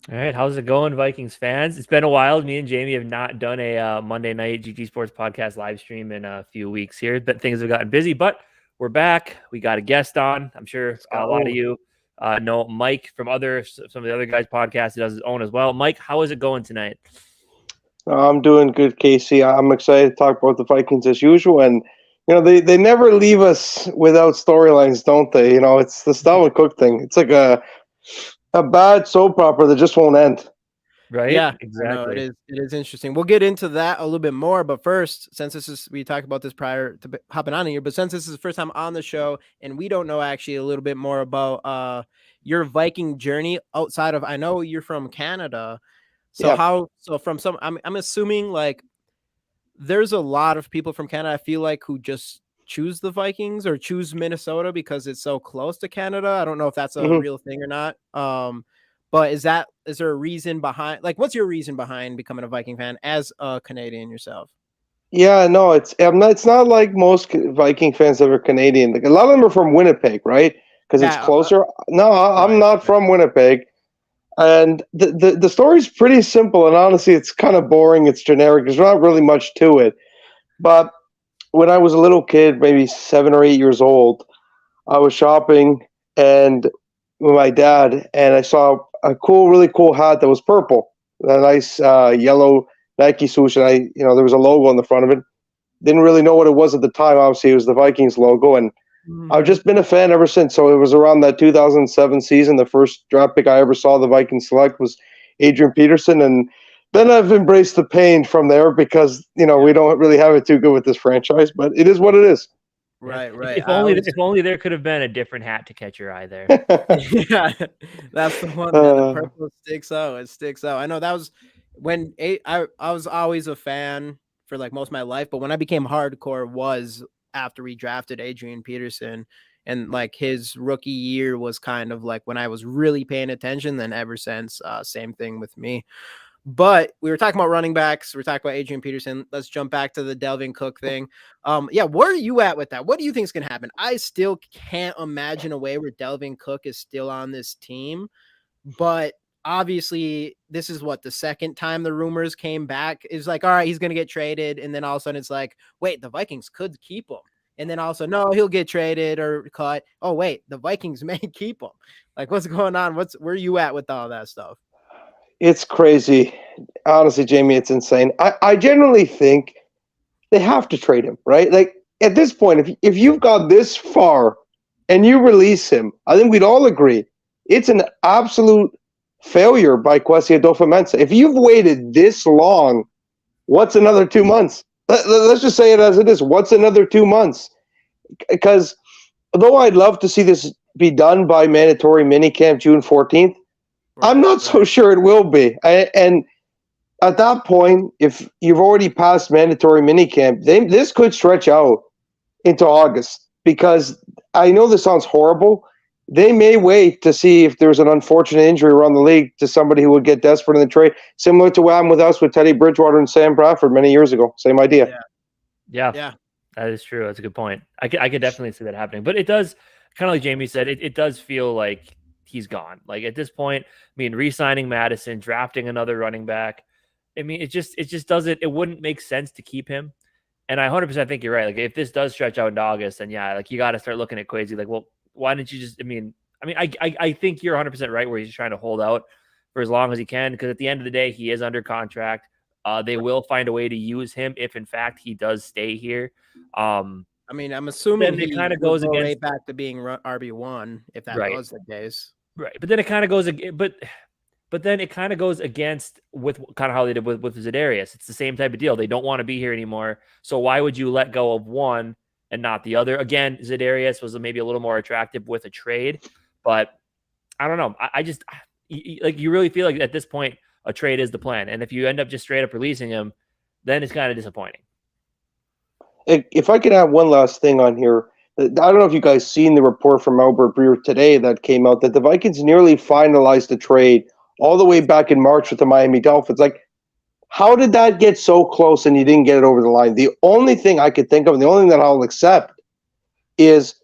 All right, how's it going, Vikings fans? It's been a while. Me and Jamie have not done a Monday night GT Sports podcast live stream in a few weeks here, but things have gotten busy. But we're back. We got a guest on. I'm sure a lot of you know Mike from some of the other guys' podcasts. He does his own as well. Mike, how is it going tonight? I'm doing good, Casey. I'm excited to talk about the Vikings as usual. And, they never leave us without storylines, don't they? It's the Dalvin Cook thing. It's like a bad soap opera that just won't end. Right? Yeah, exactly. It is interesting. We'll get into that a little bit more, but first, since we talked about this prior to hopping on here, but since this is the first time on the show, and we don't know actually a little bit more about your Viking journey outside of, I know you're from Canada, so Yeah. I'm assuming like there's a lot of people from Canada, I feel like, who just choose the Vikings or choose Minnesota because it's so close to Canada. I don't know if that's a real thing or not. But is there a reason behind, like, what's your reason behind becoming a Viking fan as a Canadian yourself? Yeah, no, it's not like most Viking fans that are Canadian. Like, a lot of them are from Winnipeg, right? Because it's closer. No, I'm not from Winnipeg. And the story's pretty simple, and honestly, it's kind of boring. It's generic. There's not really much to it. But when I was a little kid, maybe 7 or 8 years old, I was shopping and with my dad, and I saw a really cool hat that was purple, a nice yellow Nike swoosh, and there was a logo on the front of it. Didn't really know what it was at the time. Obviously, it was the Vikings logo, and I've just been a fan ever since. So it was around that 2007 season. The first draft pick I ever saw the Vikings select was Adrian Peterson, and then I've embraced the pain from there because we don't really have it too good with this franchise, but it is what it is. Right. If only there could have been a different hat to catch your eye there. Yeah, that's the one. The purple sticks out. It sticks out. I know that was when I was always a fan for like most of my life, but when I became hardcore was after we drafted Adrian Peterson, and like his rookie year was kind of like when I was really paying attention. Then ever since, same thing with me. But we were talking about running backs. We're talking about Adrian Peterson. Let's jump back to the Dalvin Cook thing. Yeah, where are you at with that? What do you think is going to happen? I still can't imagine a way where Dalvin Cook is still on this team. But obviously, this is what the second time the rumors came back. It's like, all right, he's going to get traded. And then all of a sudden it's like, wait, the Vikings could keep him. And then also, no, he'll get traded or cut. Oh, wait, the Vikings may keep him. Like, what's going on? Where are you at with all that stuff? It's crazy. Honestly, Jamie, it's insane. I generally think they have to trade him, right? Like, at this point, if you've got this far and you release him, I think we'd all agree it's an absolute failure by Kwesi Adofo-Mensah. If you've waited this long, what's another 2 months? Let's just say it as it is. What's another 2 months? Because although I'd love to see this be done by mandatory minicamp June 14th, I'm not so sure it will be. And at that point, if you've already passed mandatory minicamp, this could stretch out into August, because I know this sounds horrible. They may wait to see if there's an unfortunate injury around the league to somebody who would get desperate in the trade, similar to what happened with us with Teddy Bridgewater and Sam Bradford many years ago. Same idea. Yeah. That is true. That's a good point. I could definitely see that happening. But it does, kind of like Jamie said, it does feel like he's gone. Like, at this point, I mean, re-signing Madison, drafting another running back, I mean, it just doesn't, it wouldn't make sense to keep him. And I 100% think you're right. Like, if this does stretch out into August, then yeah, like, you got to start looking at Kwesi. Like, well, why didn't you just, I think you're 100% right where he's trying to hold out for as long as he can, because at the end of the day, he is under contract. They will find a way to use him if, in fact, he does stay here. I'm assuming it kind of goes against right back to being RB1 if that was the case. Right, but then it kind of goes, but then it kind of goes against with kind of how they did with Za'Darius. It's the same type of deal. They don't want to be here anymore. So why would you let go of one and not the other? Again, Za'Darius was maybe a little more attractive with a trade, but I don't know. I just, like, you really feel like at this point a trade is the plan, and if you end up just straight up releasing him, then it's kind of disappointing. If I could add one last thing on here. I don't know if you guys seen the report from Albert Breer today that came out that the Vikings nearly finalized the trade all the way back in March with the Miami Dolphins. Like, how did that get so close and you didn't get it over the line? The only thing I could think of, and the only thing that I'll accept, is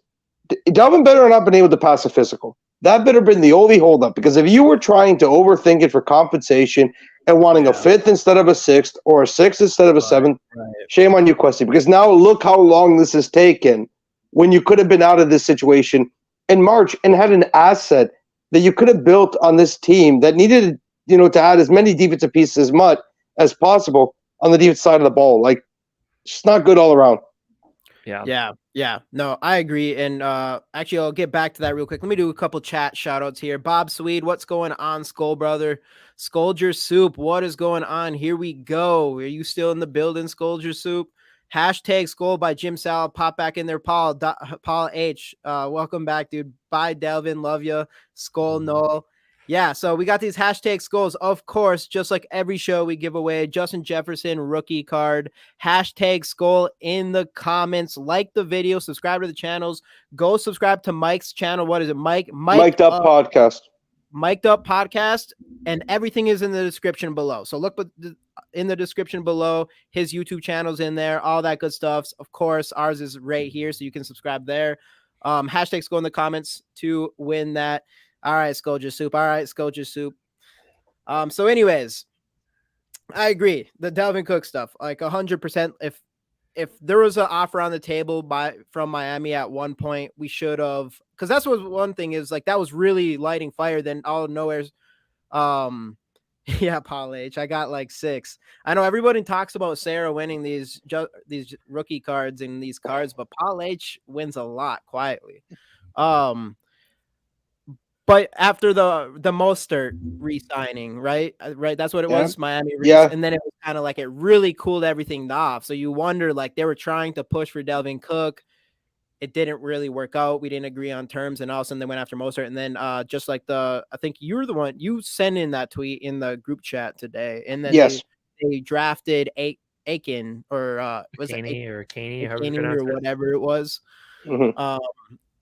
Dalvin better not been able to pass a physical. That better been the only holdup, because if you were trying to overthink it for compensation and wanting a fifth instead of a sixth or a sixth instead of a seventh, shame on you, Questy, because now look how long this has taken when you could have been out of this situation in March and had an asset that you could have built on this team that needed, to add as many defensive pieces as possible on the defensive side of the ball. Like, it's not good all around. Yeah. No, I agree. And actually, I'll get back to that real quick. Let me do a couple chat shout outs here. Bob Swede, what's going on, Skull Brother? Scoldger Soup, what is going on? Here we go. Are you still in the building, Scoldger Soup? Hashtag Skull by Jim Salad. Pop back in there, Paul H. Welcome back, dude. Bye, Delvin. Love you. Skull Noel. Yeah, so we got these hashtag skulls. Of course, just like every show, we give away Justin Jefferson rookie card. Hashtag skull in the comments. Like the video. Subscribe to the channels. Go subscribe to Mike's channel. What is it, Mike? MikedUp Podcast. MikedUp Podcast. And everything is in the description below. So look in the description below. His YouTube channel's in there. All that good stuff. Of course, ours is right here, so you can subscribe there. Hashtag skull in the comments to win that. All right, Scoldger Soup. So anyways, I agree. The Dalvin Cook stuff, like 100%. If there was an offer on the table from Miami at one point, we should have, because that's what one thing is, like, that was really lighting fire. Then all of nowhere's, yeah, Paul H. I got like 6. I know everybody talks about Sarah winning these rookie cards and these cards, but Paul H wins a lot quietly. But after the Mostert re-signing, right? That's what it was, Miami. And then it was kind of like it really cooled everything off. So you wonder, like, they were trying to push for Dalvin Cook. It didn't really work out. We didn't agree on terms, and all of a sudden they went after Mostert. And then just like I think you were the one, you sent in that tweet in the group chat today. And then they drafted Aiken, or was it Caney or whatever it was. Mm-hmm.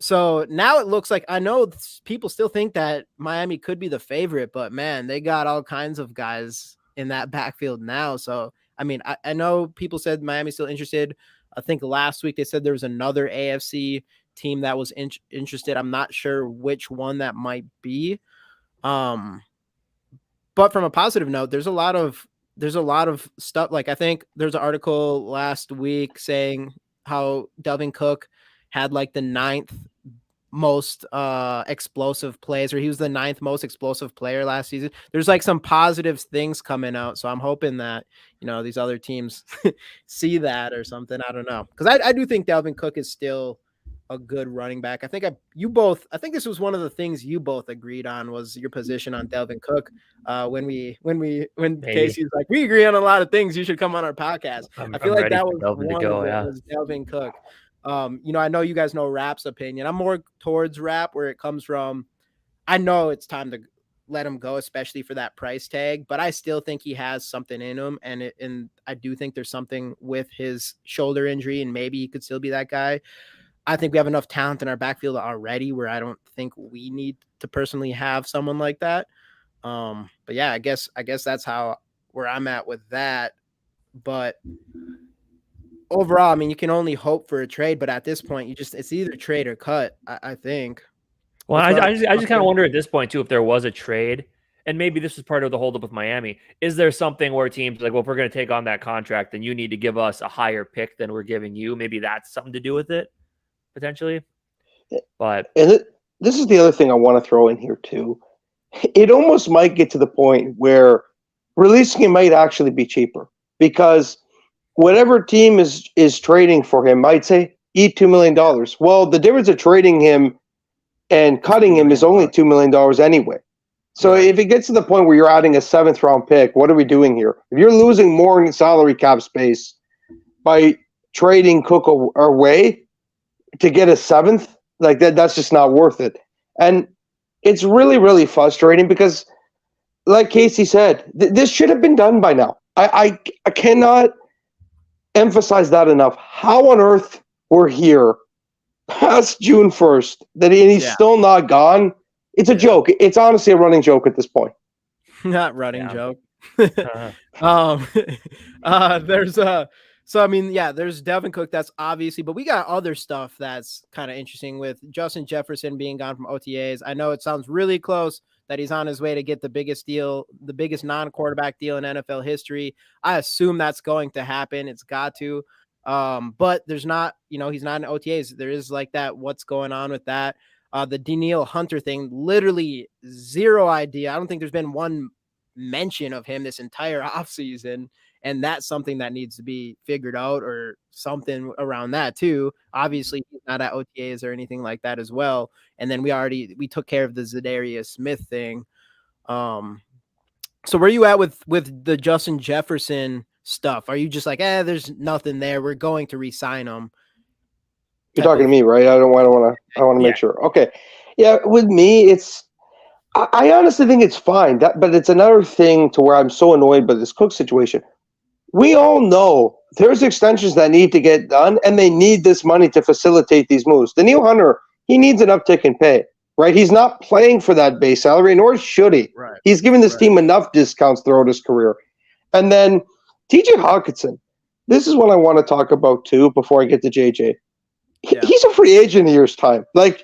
So now it looks like, I know people still think that Miami could be the favorite, but man, they got all kinds of guys in that backfield now. So, I mean, I know people said Miami's still interested. I think last week they said there was another AFC team that was interested. I'm not sure which one that might be. But from a positive note, there's a lot of stuff. Like, I think there's an article last week saying how Dalvin Cook had like the 9th most explosive plays, or he was the 9th most explosive player last season. There's like some positive things coming out. So I'm hoping that, these other teams see that or something. I don't know. Cause I do think Dalvin Cook is still a good running back. I think this was one of the things you both agreed on, was your position on Dalvin Cook. When Casey's like, we agree on a lot of things, you should come on our podcast. I feel like that was one of it, was Dalvin Cook. I know you guys know Rap's opinion. I'm more towards Rap, where it comes from. I know it's time to let him go, especially for that price tag, but I still think he has something in him. And I do think there's something with his shoulder injury, and maybe he could still be that guy. I think we have enough talent in our backfield already where I don't think we need to personally have someone like that. But yeah, I guess that's where I'm at with that. But overall, I mean, you can only hope for a trade, but at this point, it's either trade or cut, I think. Well, I just kind of wonder at this point too, if there was a trade, and maybe this is part of the holdup with Miami. Is there something where teams like, well, if we're going to take on that contract, then you need to give us a higher pick than we're giving you? Maybe that's something to do with it, potentially. But this is the other thing I want to throw in here too. It almost might get to the point where releasing him might actually be cheaper, because whatever team is trading for him might say, eat $2 million. Well, the difference of trading him and cutting him is only $2 million anyway. So if it gets to the point where you're adding a 7th round pick, what are we doing here? If you're losing more in salary cap space by trading Cook away to get a 7th, like that's just not worth it. And it's really, really frustrating because, like Casey said, this should have been done by now. I cannot emphasize that enough. How on earth we're here past June 1st and he's still not gone? It's a joke. It's honestly a running joke at this point. Not running joke. There's So, I mean, yeah, there's Devin Cook. That's obviously, but we got other stuff that's kind of interesting with Justin Jefferson being gone from OTAs. I know it sounds really close that he's on his way to get the biggest deal, the biggest non-quarterback deal in NFL history. I assume that's going to happen. It's got to. But there's not, he's not in OTAs. There is like that. What's going on with that? The Danielle Hunter thing, literally zero idea. I don't think there's been one mention of him this entire offseason. And that's something that needs to be figured out or something around that too. Obviously, he's not at OTAs or anything like that as well. And then we took care of the Zadarius Smith thing. So where are you at with the Justin Jefferson stuff? Are you just like, there's nothing there, we're going to re-sign him? You're talking to me, right? I want to make sure. Okay. Yeah, with me, I honestly think it's fine. But it's another thing to where I'm so annoyed by this Cook situation. We all know there's extensions that need to get done, and they need this money to facilitate these moves. Danielle Hunter, he needs an uptick in pay, right? He's not playing for that base salary, nor should he. Right. He's given this team enough discounts throughout his career. And then TJ Hawkinson, this is what I want to talk about too before I get to JJ. He's a free agent in a year's time. I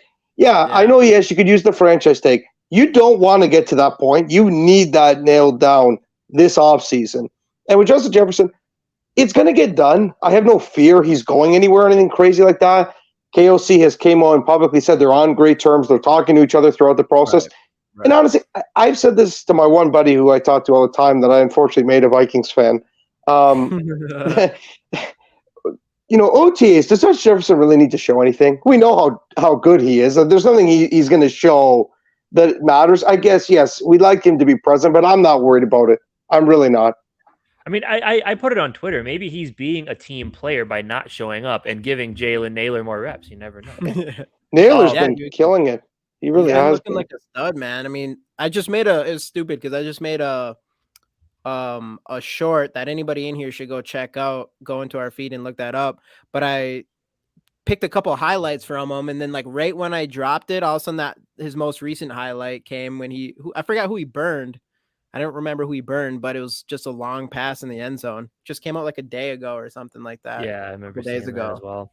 know, yes, you could use the franchise tag. You don't want to get to that point. You need that nailed down this offseason. And with Justin Jefferson, it's going to get done. I have no fear he's going anywhere or anything crazy like that. KOC has came on and publicly said they're on great terms. They're talking to each other throughout the process. Right. And honestly, I've said this to my one buddy who I talk to all the time that I unfortunately made a Vikings fan. OTAs, does Justin Jefferson really need to show anything? We know how good he is. There's nothing he's going to show that matters. I guess, yes, we'd like him to be present, but I'm not worried about it. I'm really not. I mean, I put it on Twitter. Maybe he's being a team player by not showing up and giving Jalen Naylor more reps. You never know. Naylor's been killing it. He really has looking like a stud, man. I mean, it's stupid because I just made a short that anybody in here should go check out. Go into our feed and look that up. But I picked a couple highlights from him, and then right when I dropped it, all of a sudden that his most recent highlight came when I forgot who he burned. I don't remember who he burned, but it was just a long pass in the end zone. Just came out like a day ago or something like that. Yeah, I remember days ago as well.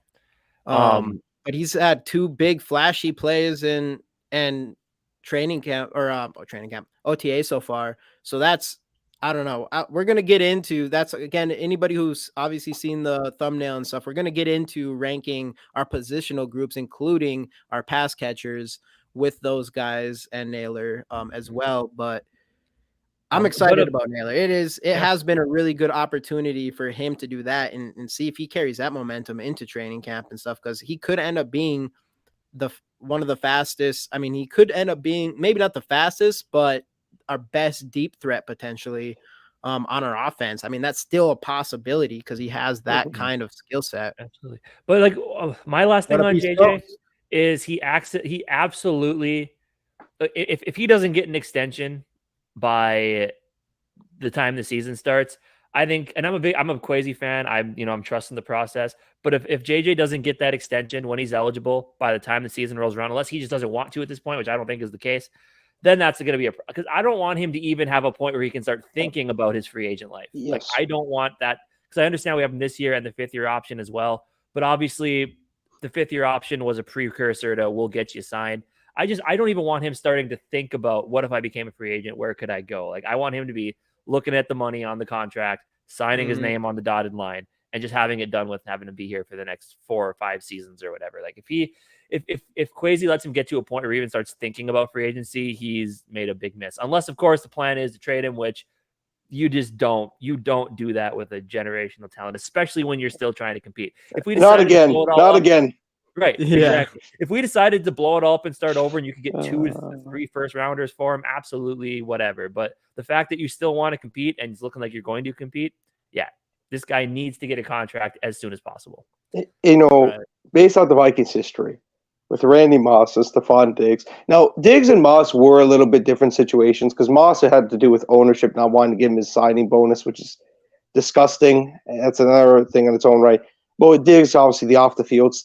But he's had two big flashy plays in training camp OTA so far. So that's, I don't know. We're going to get into that's again, anybody who's obviously seen the thumbnail and stuff, we're going to get into ranking our positional groups, including our pass catchers with those guys and Naylor as well. But I'm excited about Naylor. It has been a really good opportunity for him to do that and see if he carries that momentum into training camp and stuff, because he could end up being one of the fastest. I mean, he could end up being maybe not the fastest, but our best deep threat potentially on our offense. I mean, that's still a possibility because he has that kind of skill set. Absolutely. But my last thing on JJ is he absolutely, if he doesn't get an extension by the time the season starts, I think, and I'm a Kwesi fan. I'm trusting the process. But if JJ doesn't get that extension when he's eligible by the time the season rolls around, unless he just doesn't want to at this point, which I don't think is the case, then that's going to be because I don't want him to even have a point where he can start thinking about his free agent life. Yes. I don't want that, because I understand we have him this year and the 5th-year option as well. But obviously, the 5th-year option was a precursor to we'll get you signed. I don't even want him starting to think about what if I became a free agent, where could I go? I want him to be looking at the money on the contract, signing his name on the dotted line, and just having it done with having to be here for the next 4 or 5 seasons or whatever. If Kwesi lets him get to a point where he even starts thinking about free agency, he's made a big miss. Unless, of course, the plan is to trade him, which you just don't. You don't do that with a generational talent, especially when you're still trying to compete. If we not again. Right. Yeah. Exactly. If we decided to blow it all up and start over and you could get 2 to 3 first-rounders for him, absolutely whatever. But the fact that you still want to compete and it's looking like you're going to compete, this guy needs to get a contract as soon as possible. Based on the Vikings history with Randy Moss and Stephon Diggs. Now, Diggs and Moss were a little bit different situations because Moss had to do with ownership not wanting to give him his signing bonus, which is disgusting. That's another thing in its own right. But with Diggs, obviously, the off the field,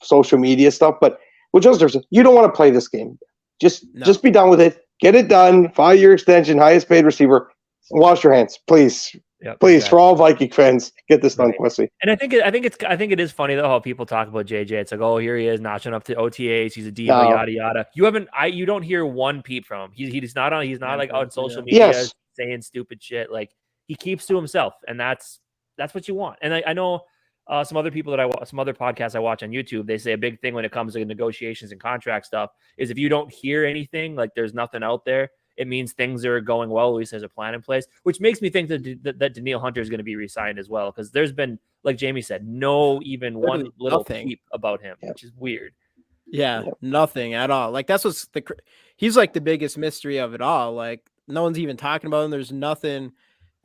social media stuff. But with Jefferson, you don't want to play this game. Just be done with it. Get it done. 5-year extension, highest paid receiver. Wash your hands, please. Please, exactly. For all Viking fans, get this done, Quessy. And I think it is funny though how people talk about JJ. It's like, oh, here he is notching up to OTAs. He's a diva, yada yada. You don't hear one peep from him. He's not like on social media saying stupid shit. Like he keeps to himself, and that's what you want. And I know some other people some other podcasts I watch on YouTube, they say a big thing when it comes to negotiations and contract stuff is if you don't hear anything, like there's nothing out there, it means things are going well. At least there's a plan in place, which makes me think that Danielle Hunter is going to be re-signed as well. Because there's been, like Jamie said, even one little peep about him, which is weird. Yeah, nothing at all. Like that's what's he's like the biggest mystery of it all. Like no one's even talking about him. There's nothing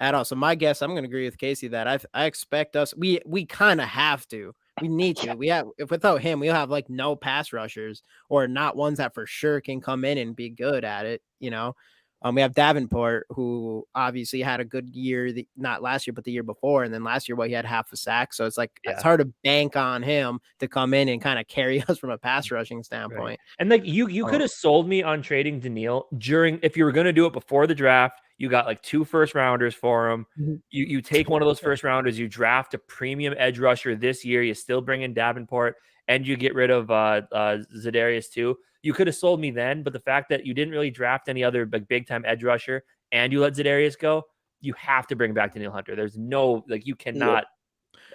at all. So my guess, I'm going to agree with Casey that I expect us. We kind of have to. We need to. If without him, we'll have like no pass rushers or not ones that for sure can come in and be good at it. We have Davenport, who obviously had a good year, not last year, but the year before. And then last year, he had half a sack. So it's like, it's hard to bank on him to come in and kind of carry us from a pass rushing standpoint. Right. And like you could have sold me on trading Danielle if you were going to do it before the draft. You got like 2 first rounders for him. Mm-hmm. You take one of those first rounders, you draft a premium edge rusher this year. You still bring in Davenport and you get rid of Za'Darius too. You could have sold me then, but the fact that you didn't really draft any other big time edge rusher and you let Za'Darius go, you have to bring back Danielle Hunter. There's no, you cannot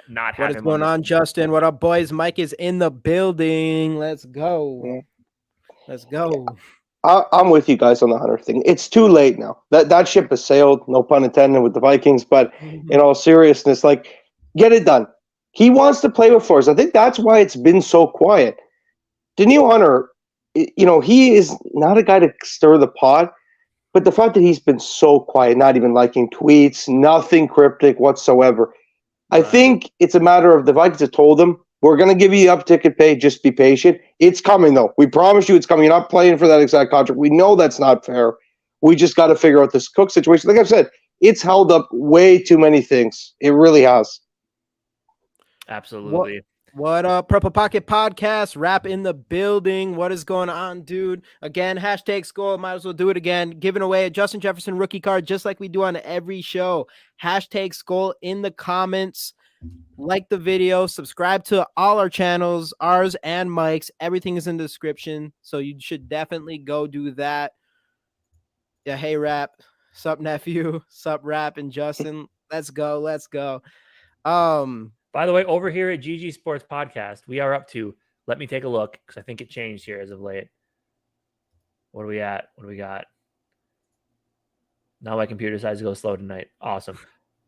not have him. What is going on, Justin? What up, boys? Mike is in the building. Let's go. Yeah. Let's go. I'm with you guys on the Hunter thing. It's too late now. That ship has sailed, no pun intended, with the Vikings. But in all seriousness, get it done. He wants to play with Flores. I think that's why it's been so quiet. Danielle Hunter, he is not a guy to stir the pot. But the fact that he's been so quiet, not even liking tweets, nothing cryptic whatsoever. Right. I think it's a matter of the Vikings have told him, we're going to give you the up-ticket pay. Just be patient. It's coming, though. We promise you it's coming. You're not playing for that exact contract. We know that's not fair. We just got to figure out this Cook situation. Like I've said, it's held up way too many things. It really has. Absolutely. What up, Purple Pocket Podcast? Rap in the building. What is going on, dude? Again, hashtag Skull. Might as well do it again. Giving away a Justin Jefferson rookie card just like we do on every show. Hashtag Skull in the comments. Like the video, subscribe to all our channels, ours and Mike's. Everything is in the description, so you should definitely go do that. Yeah, hey Rap, sup nephew, sup Rap and Justin. Let's go. By the way, over here at GG Sports Podcast, we are up to. Let me take a look because I think it changed here as of late. What are we at? What do we got? Now my computer decides to go slow tonight. Awesome.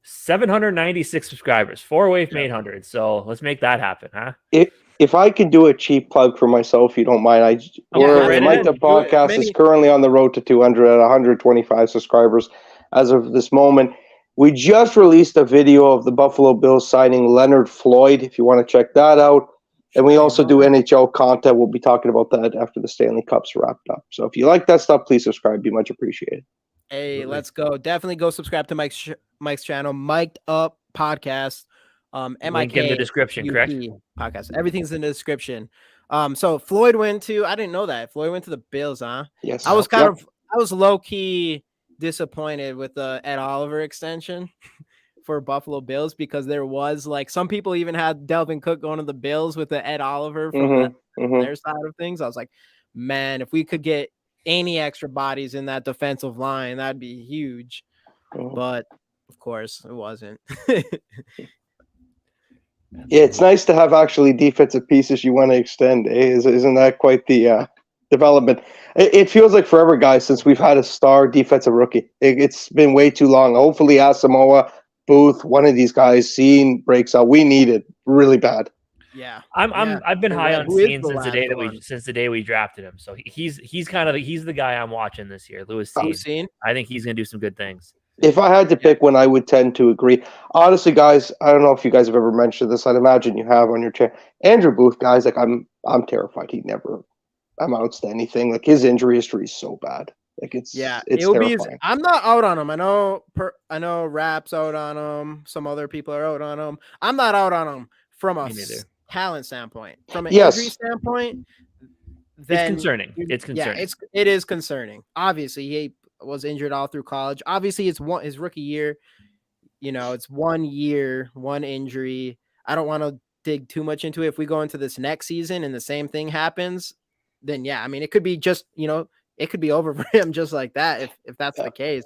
796 subscribers, 4 away from 800. So let's make that happen, huh? If I can do a cheap plug for myself, if you don't mind, the MikedUp Podcast is currently on the road to 200 at 125 subscribers as of this moment. We just released a video of the Buffalo Bills signing Leonard Floyd, if you want to check that out. And we also do NHL content. We'll be talking about that after the Stanley Cup's wrapped up. So if you like that stuff, please subscribe. Be much appreciated. Hey, let's go. Definitely go subscribe to Mike's channel, MikedUp Podcast. Link in the description, correct? Podcast. Everything's in the description. So Floyd went to, I didn't know that. Floyd went to the Bills, huh? Yes. I was low-key disappointed with the Ed Oliver extension for Buffalo Bills because there was some people even had Delvin Cook going to the Bills with the Ed Oliver from their side of things. I was like, man, if we could get any extra bodies in that defensive line, that'd be huge. But of course it wasn't. Yeah, it's nice to have actually defensive pieces you want to extend. Isn't that quite the development? It feels like forever, guys, since we've had a star defensive rookie. It's been way too long. Hopefully Asamoah, Booth, one of these guys, Scene breaks out. We need it really bad. Yeah, I've been high on Scene since the day we drafted him. So he's the guy I'm watching this year. Lewis Scene. I think he's gonna do some good things. If I had to pick one, I would tend to agree. Honestly, guys, I don't know if you guys have ever mentioned this. I'd imagine you have on your channel. Andrew Booth, guys, I'm terrified he'd never amounts to anything. His injury history is so bad. It's terrifying. I'm not out on him. I know Rap's out on him. Some other people are out on him. I'm not out on him from a talent standpoint. From an injury standpoint, then it's concerning. It's concerning. Yeah, it is concerning. Obviously, he was injured all through college. Obviously, it's his rookie year. it's 1 year, one injury. I don't want to dig too much into it. If we go into this next season and the same thing happens, then yeah, I mean, it could be just, it could be over for him just like that if that's the case.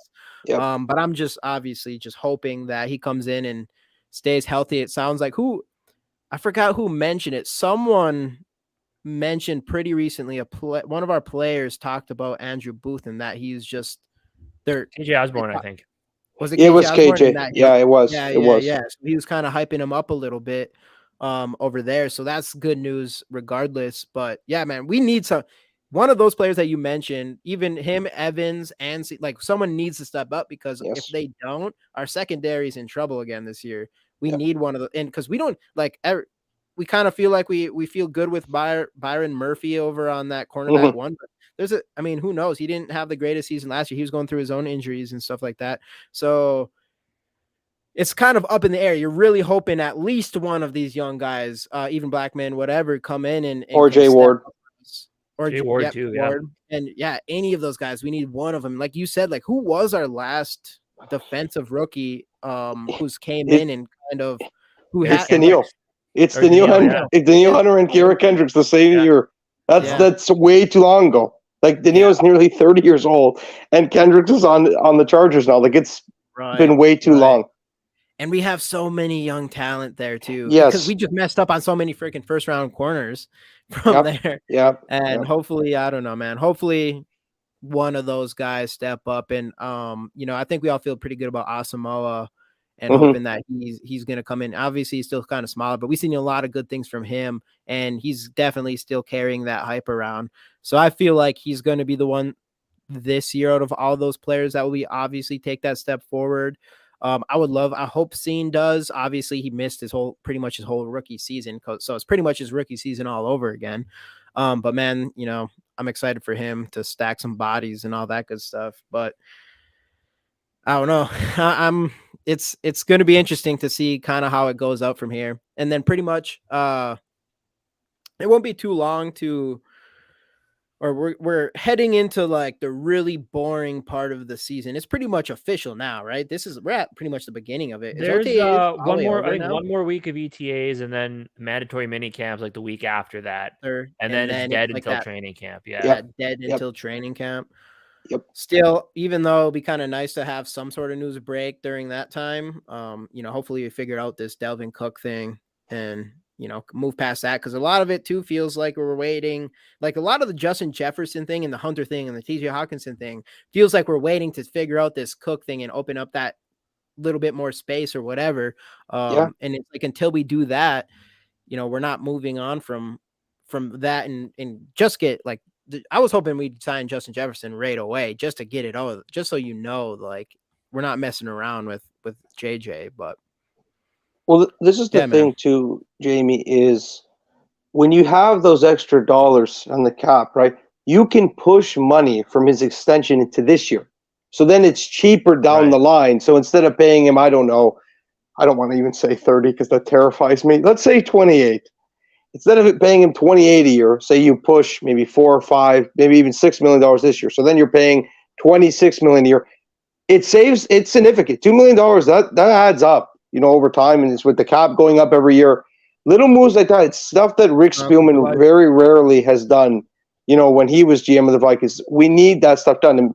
But I'm just obviously just hoping that he comes in and stays healthy. It sounds like I forgot who mentioned it. Someone mentioned pretty recently one of our players talked about Andrew Booth and that he's just there. KJ Osborne, I think. Was it? It was KJ. Yeah, it was. Yeah, it was. Yeah. So he was kind of hyping him up a little bit over there. So that's good news regardless. But yeah, man, we need one of those players that you mentioned, even him, Evans, and like someone needs to step up because if they don't, our secondary is in trouble again this year. We need one of the, and because we don't like, we kind of feel like we feel good with Byron Murphy over on that cornerback one. But who knows? He didn't have the greatest season last year. He was going through his own injuries and stuff like that. So it's kind of up in the air. You're really hoping at least one of these young guys, even Blackman, whatever, come in and or Jay Ward. Or Jay Ward too, Ward. And any of those guys, we need one of them. Like you said, like who was our last defensive rookie who's came in and kind of it's Daniil. It's Daniil Hunter and Garrett Kendricks the same year. That's way too long ago. Like Daniil is nearly 30 years old, and Kendricks is on the Chargers now. Like it's been way too long. And we have so many young talent there too. Yes, because we just messed up on so many freaking first round corners from there. And hopefully, I don't know, man. Hopefully, one of those guys step up. And I think we all feel pretty good about Asamoah. And hoping that he's going to come in. Obviously, he's still kind of smaller, but we've seen a lot of good things from him, and he's definitely still carrying that hype around. So I feel like he's going to be the one this year out of all those players that will obviously take that step forward. I hope Scene does. Obviously, he missed pretty much his whole rookie season, so it's pretty much his rookie season all over again. But man, I'm excited for him to stack some bodies and all that good stuff. But I don't know. It's going to be interesting to see kind of how it goes out from here. And then pretty much it won't be too long we're heading into like the really boring part of the season. It's pretty much official now, right? We're at pretty much the beginning of it. There's one more week of ETAs and then mandatory mini camps like the week after that. And then it's dead until training camp. Until training camp. Yep. Still, even though it'd be kind of nice to have some sort of news break during that time, hopefully we figure out this Delvin Cook thing and, move past that. Cause a lot of it too feels like we're waiting, like a lot of the Justin Jefferson thing and the Hunter thing and the TJ Hawkinson thing feels like we're waiting to figure out this Cook thing and open up that little bit more space or whatever. And it's like, until we do that, we're not moving on from that and just get like, I was hoping we'd sign Justin Jefferson right away just to get it over, just so like we're not messing around with JJ. But this is the thing too, Jamie, is when you have those extra dollars on the cap, right? You can push money from his extension into this year, so then it's cheaper down the line. So instead of paying him, I don't know, I don't want to even say 30 because that terrifies me. Let's say 28. Instead of paying him 28 a year, say you push maybe $4 or $5, maybe even $6 million this year. So then you're paying $26 million a year. It's significant. $2 million, that adds up, over time, and it's with the cap going up every year. Little moves like that, it's stuff that Rick Spielman very rarely has done. When he was GM of the Vikings, we need that stuff done. And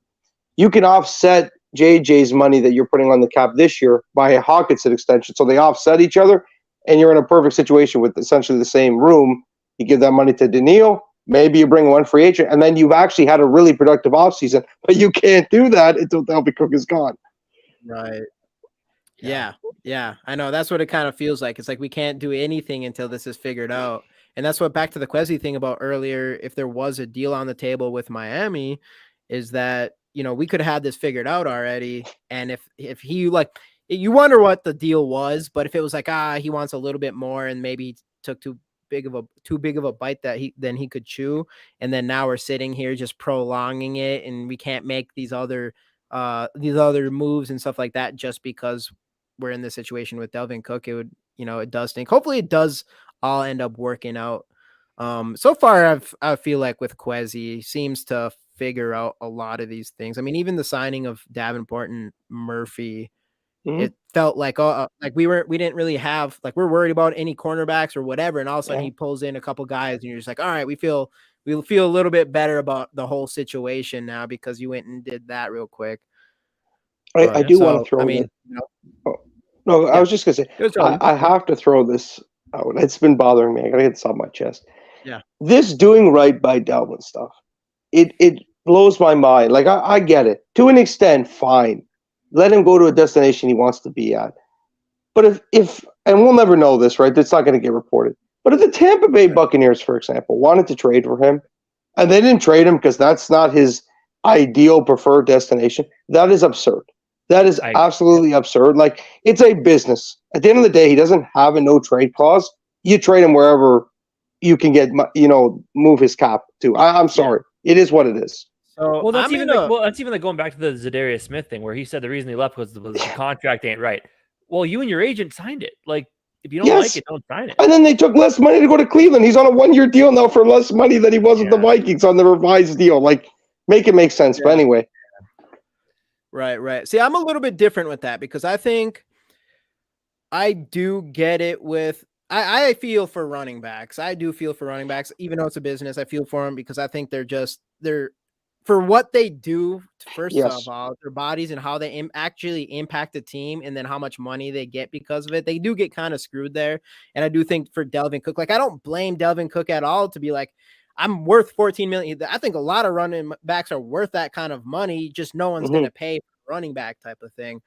you can offset JJ's money that you're putting on the cap this year by a Hawkinson extension, so they offset each other. And you're in a perfect situation with essentially the same room. You give that money to Daniil, maybe you bring one free agent, and then you've actually had a really productive offseason. But you can't do that until Delvin Cook is gone. Right. Yeah. I know. That's what it kind of feels like. It's like we can't do anything until this is figured out. And that's what, back to the Kwesi thing about earlier, if there was a deal on the table with Miami, is that, we could have had this figured out already. And if he you wonder what the deal was, but if it was like, he wants a little bit more and maybe he took too big of a bite that he could chew. And then now we're sitting here just prolonging it and we can't make these other moves and stuff like that just because we're in this situation with Delvin Cook. It would, it does stink. Hopefully it does all end up working out. So far I feel like with Kwesi seems to figure out a lot of these things. I mean, even the signing of Davenport and Murphy it felt like we didn't really have, like, we're worried about any cornerbacks or whatever, and all of a sudden he pulls in a couple guys, and you're just like, all right, we feel a little bit better about the whole situation now because you went and did that real quick. I do want to throw. No, I was just gonna say I have to throw this out. It's been bothering me. I gotta get this off my chest. Yeah, this doing right by Dalvin stuff, it blows my mind. Like I get it to an extent, fine. Let him go to a destination he wants to be at. But if and we'll never know this, right? It's not going to get reported. But if the Tampa Bay Buccaneers, for example, wanted to trade for him, and they didn't trade him because that's not his ideal preferred destination, that is absurd. That is absolutely absurd. Like, it's a business. At the end of the day, he doesn't have a no trade clause. You trade him wherever you can get, move his cap to. I'm sorry. It is what it is. So, well, that's even like going back to the Zadarius Smith thing, where he said the reason he left was the contract ain't right. Well, you and your agent signed it. Like, if you don't like it, don't sign it. And then they took less money to go to Cleveland. He's on a 1-year deal now for less money than he was with the Vikings on the revised deal. Like, make it make sense. But anyway. Right. See, I'm a little bit different with that because I think I do get it with I feel for running backs. I do feel for running backs, even though it's a business. I feel for them because I think they're for what they do, first of all, their bodies and how they actually impact the team, and then how much money they get because of it. They do get kind of screwed there. And I do think for Dalvin Cook, like, I don't blame Dalvin Cook at all to be like, I'm worth $14 million. I think a lot of running backs are worth that kind of money. Just no one's going to pay for running back type of thing.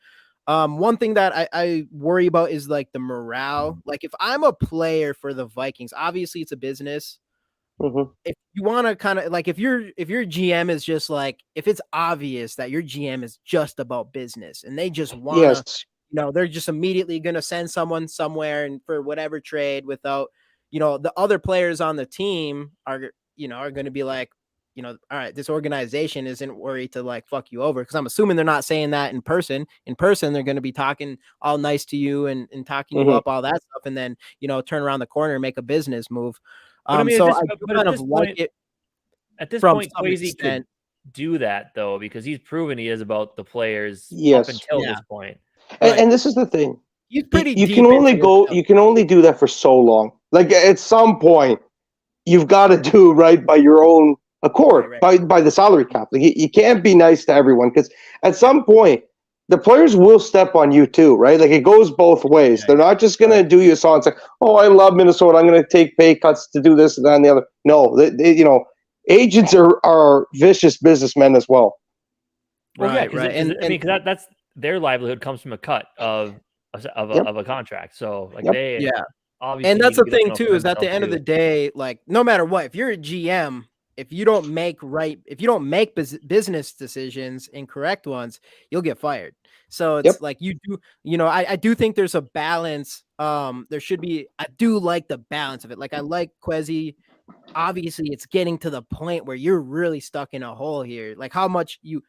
One thing that I worry about is like the morale. Like, if I'm a player for the Vikings, obviously it's a business. If you want to kind of like, if your GM is just like, if it's obvious that your GM is just about business and they just want to, they're just immediately going to send someone somewhere and for whatever trade without, the other players on the team are going to be like, all right, this organization isn't worried to like fuck you over. Because I'm assuming they're not saying that in person. In person, they're going to be talking all nice to you and talking you up, all that stuff, and then turn around the corner and make a business move. But I mean, so at this point, Kwesi could do that though, because he's proven he is about the players up until this point. And this is the thing. He's pretty. You can only do that for so long. Like, at some point, you've got to do right by your own accord, by the salary cap. Like, you can't be nice to everyone, because at some point the players will step on you too, right? Like, it goes both ways. They're not just going to do you a song and say, "Oh, I love Minnesota, I'm going to take pay cuts to do this and that and the other." No, agents are vicious businessmen as well. Right. And I mean, because that's their livelihood comes from a cut of a contract. So like obviously, and that's the thing too, is at the end of the day, like, no matter what, if you're a GM, if you don't make business decisions and correct ones, you'll get fired. So it's like, you do, I do think there's a balance. There should be. I do like the balance of it. Like, I like Kwesi. Obviously, it's getting to the point where you're really stuck in a hole here. Like, how much you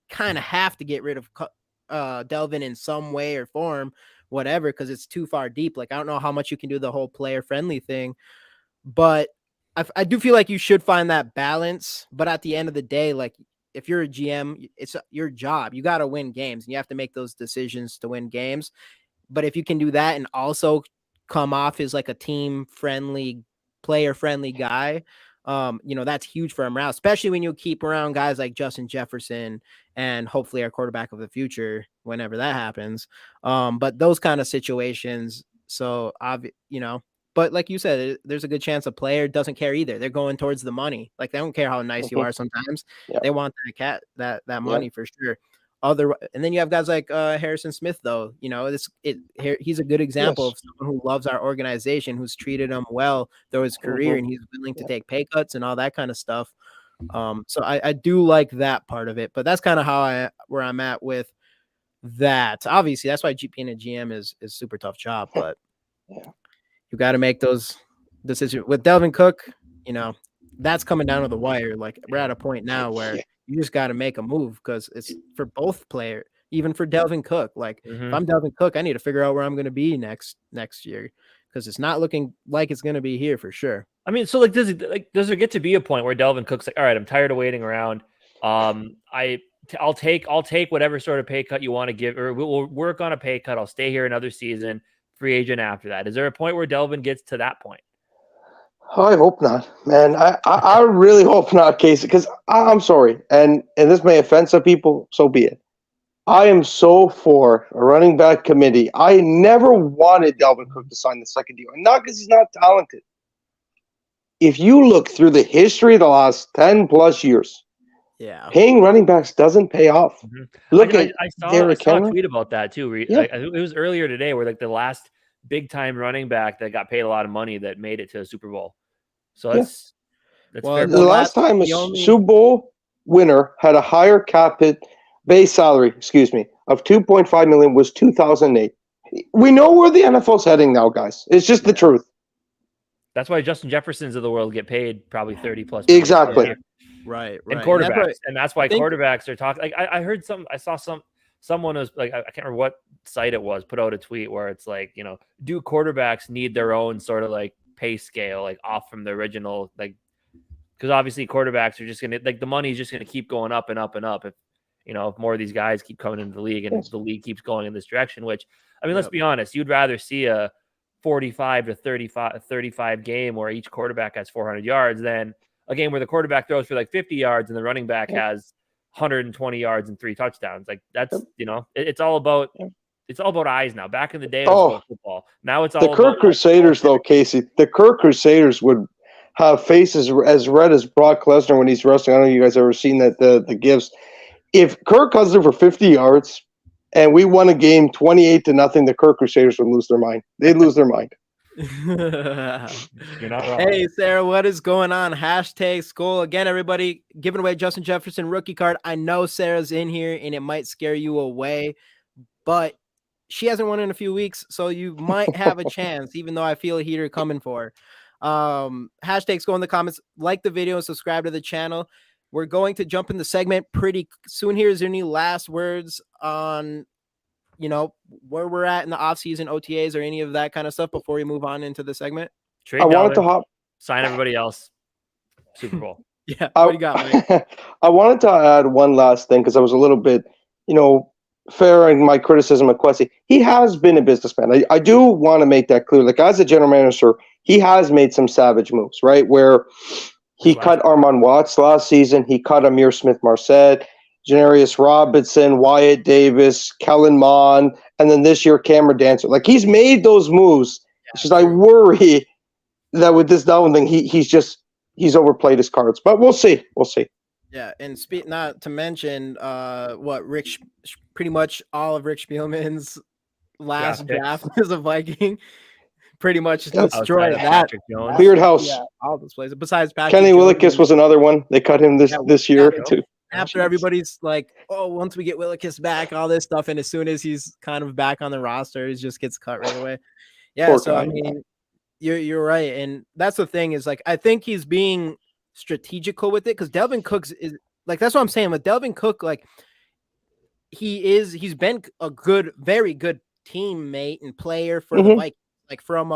kind of have to get rid of Delvin in some way or form, whatever, because it's too far deep. Like, I don't know how much you can do the whole player friendly thing, but I do feel like you should find that balance. But at the end of the day, like, if you're a GM, it's your job. You got to win games, and you have to make those decisions to win games. But if you can do that and also come off as like a team friendly, player friendly guy, that's huge for morale, especially when you keep around guys like Justin Jefferson and hopefully our quarterback of the future whenever that happens. But those kind of situations, but like you said, there's a good chance a player doesn't care either. They're going towards the money. Like, they don't care how nice you are sometimes. They want that money for sure. And then you have guys like Harrison Smith, though. He's a good example of someone who loves our organization, who's treated him well through his career, and he's willing to take pay cuts and all that kind of stuff. So I do like that part of it, but that's kind of where I'm at with that. Obviously, that's why being a GM is a super tough job, but you got to make those decisions. With Dalvin Cook, that's coming down to the wire. Like, we're at a point now where you just got to make a move, because it's for both players, even for Dalvin Cook. Like, if I'm Dalvin Cook, I need to figure out where I'm going to be next year, because it's not looking like it's going to be here for sure. I mean, so does there get to be a point where Dalvin Cook's like, all right, I'm tired of waiting around. I I'll take whatever sort of pay cut you want to give, or we'll work on a pay cut. I'll stay here another season, free agent after that. Is there a point where Delvin gets to that point? Oh, I hope not, man. I really hope not, Casey, because I'm sorry, and this may offend some people, so be it. I am so for a running back committee. I never wanted Dalvin Cook to sign the second deal, and not because he's not talented. If you look through the history of the last 10 plus years, paying running backs doesn't pay off. Mm-hmm. Look at I saw a tweet about that too. It was earlier today where like the last big time running back that got paid a lot of money that made it to a Super Bowl. So that's fair. The last time a Super Bowl winner had a higher cap hit base salary, of $2.5 million was 2008. We know where the NFL's heading now, guys. It's just the truth. That's why Justin Jeffersons of the world get paid probably 30 plus. Exactly. Right. And quarterbacks, and that's why quarterbacks are talking. Like I heard someone was like, I can't remember what site it was, put out a tweet where it's like, do quarterbacks need their own sort of like pay scale, like off from the original, like, because obviously quarterbacks are just gonna, like, the money is just gonna keep going up and up and up if more of these guys keep coming into the league and the league keeps going in this direction. Which, I mean, let's be honest, you'd rather see a 45 to 35 game where each quarterback has 400 yards than a game where the quarterback throws for like 50 yards and the running back has 120 yards and 3 touchdowns. Like that's, it's all about eyes now. Back in the day, it was about football. Now it's all the Kirk Crusaders, though, Casey. The Kirk Crusaders would have faces as red as Brock Lesnar when he's wrestling. I don't know if you guys ever seen that the gifs. If Kirk Cousins for 50 yards and we won a game 28-0, the Kirk Crusaders would lose their mind. They'd lose their mind. You're not wrong. Hey, Sarah, what is going on? Hashtag Skull. Again, everybody, giving away Justin Jefferson rookie card. I know Sarah's in here and it might scare you away, but she hasn't won in a few weeks, so you might have a chance, even though I feel a heater coming for her. Hashtag Skull in the comments. Like the video and subscribe to the channel. We're going to jump in the segment pretty soon here. Is there any last words on, where we're at in the offseason, OTAs, or any of that kind of stuff before we move on into the segment? Trade Dalvin, sign everybody else. Super Bowl. Yeah. What do you got, Mike? I wanted to add one last thing because I was a little bit, fair in my criticism of Kwesi. He has been a businessman. I do want to make that clear. Like, as a general manager, he has made some savage moves, right? Where he cut Armand Watts last season. He cut Amir Smith-Marset, Janarius Robinson, Wyatt Davis, Kellen Mond, and then this year Cameron Dancer. Like, he's made those moves. Yeah. It's just I worry that with this Dalvin thing, he's overplayed his cards. But we'll see. Yeah, and not to mention pretty much all of Rick Spielman's last draft as a Viking. Pretty much destroyed that. Weird house. Yeah, all those places. Besides Patrick Kenny Willekes was another one. They cut him this year too. After everybody's like, once we get Willekes back, all this stuff, and as soon as he's kind of back on the roster, he just gets cut right away. Yeah, poor guy. I mean, you're right, and that's the thing is, like, I think he's being strategical with it because Delvin Cook is like, that's what I'm saying with Delvin Cook. Like, he's been a very good teammate and player for the Vikings. Like from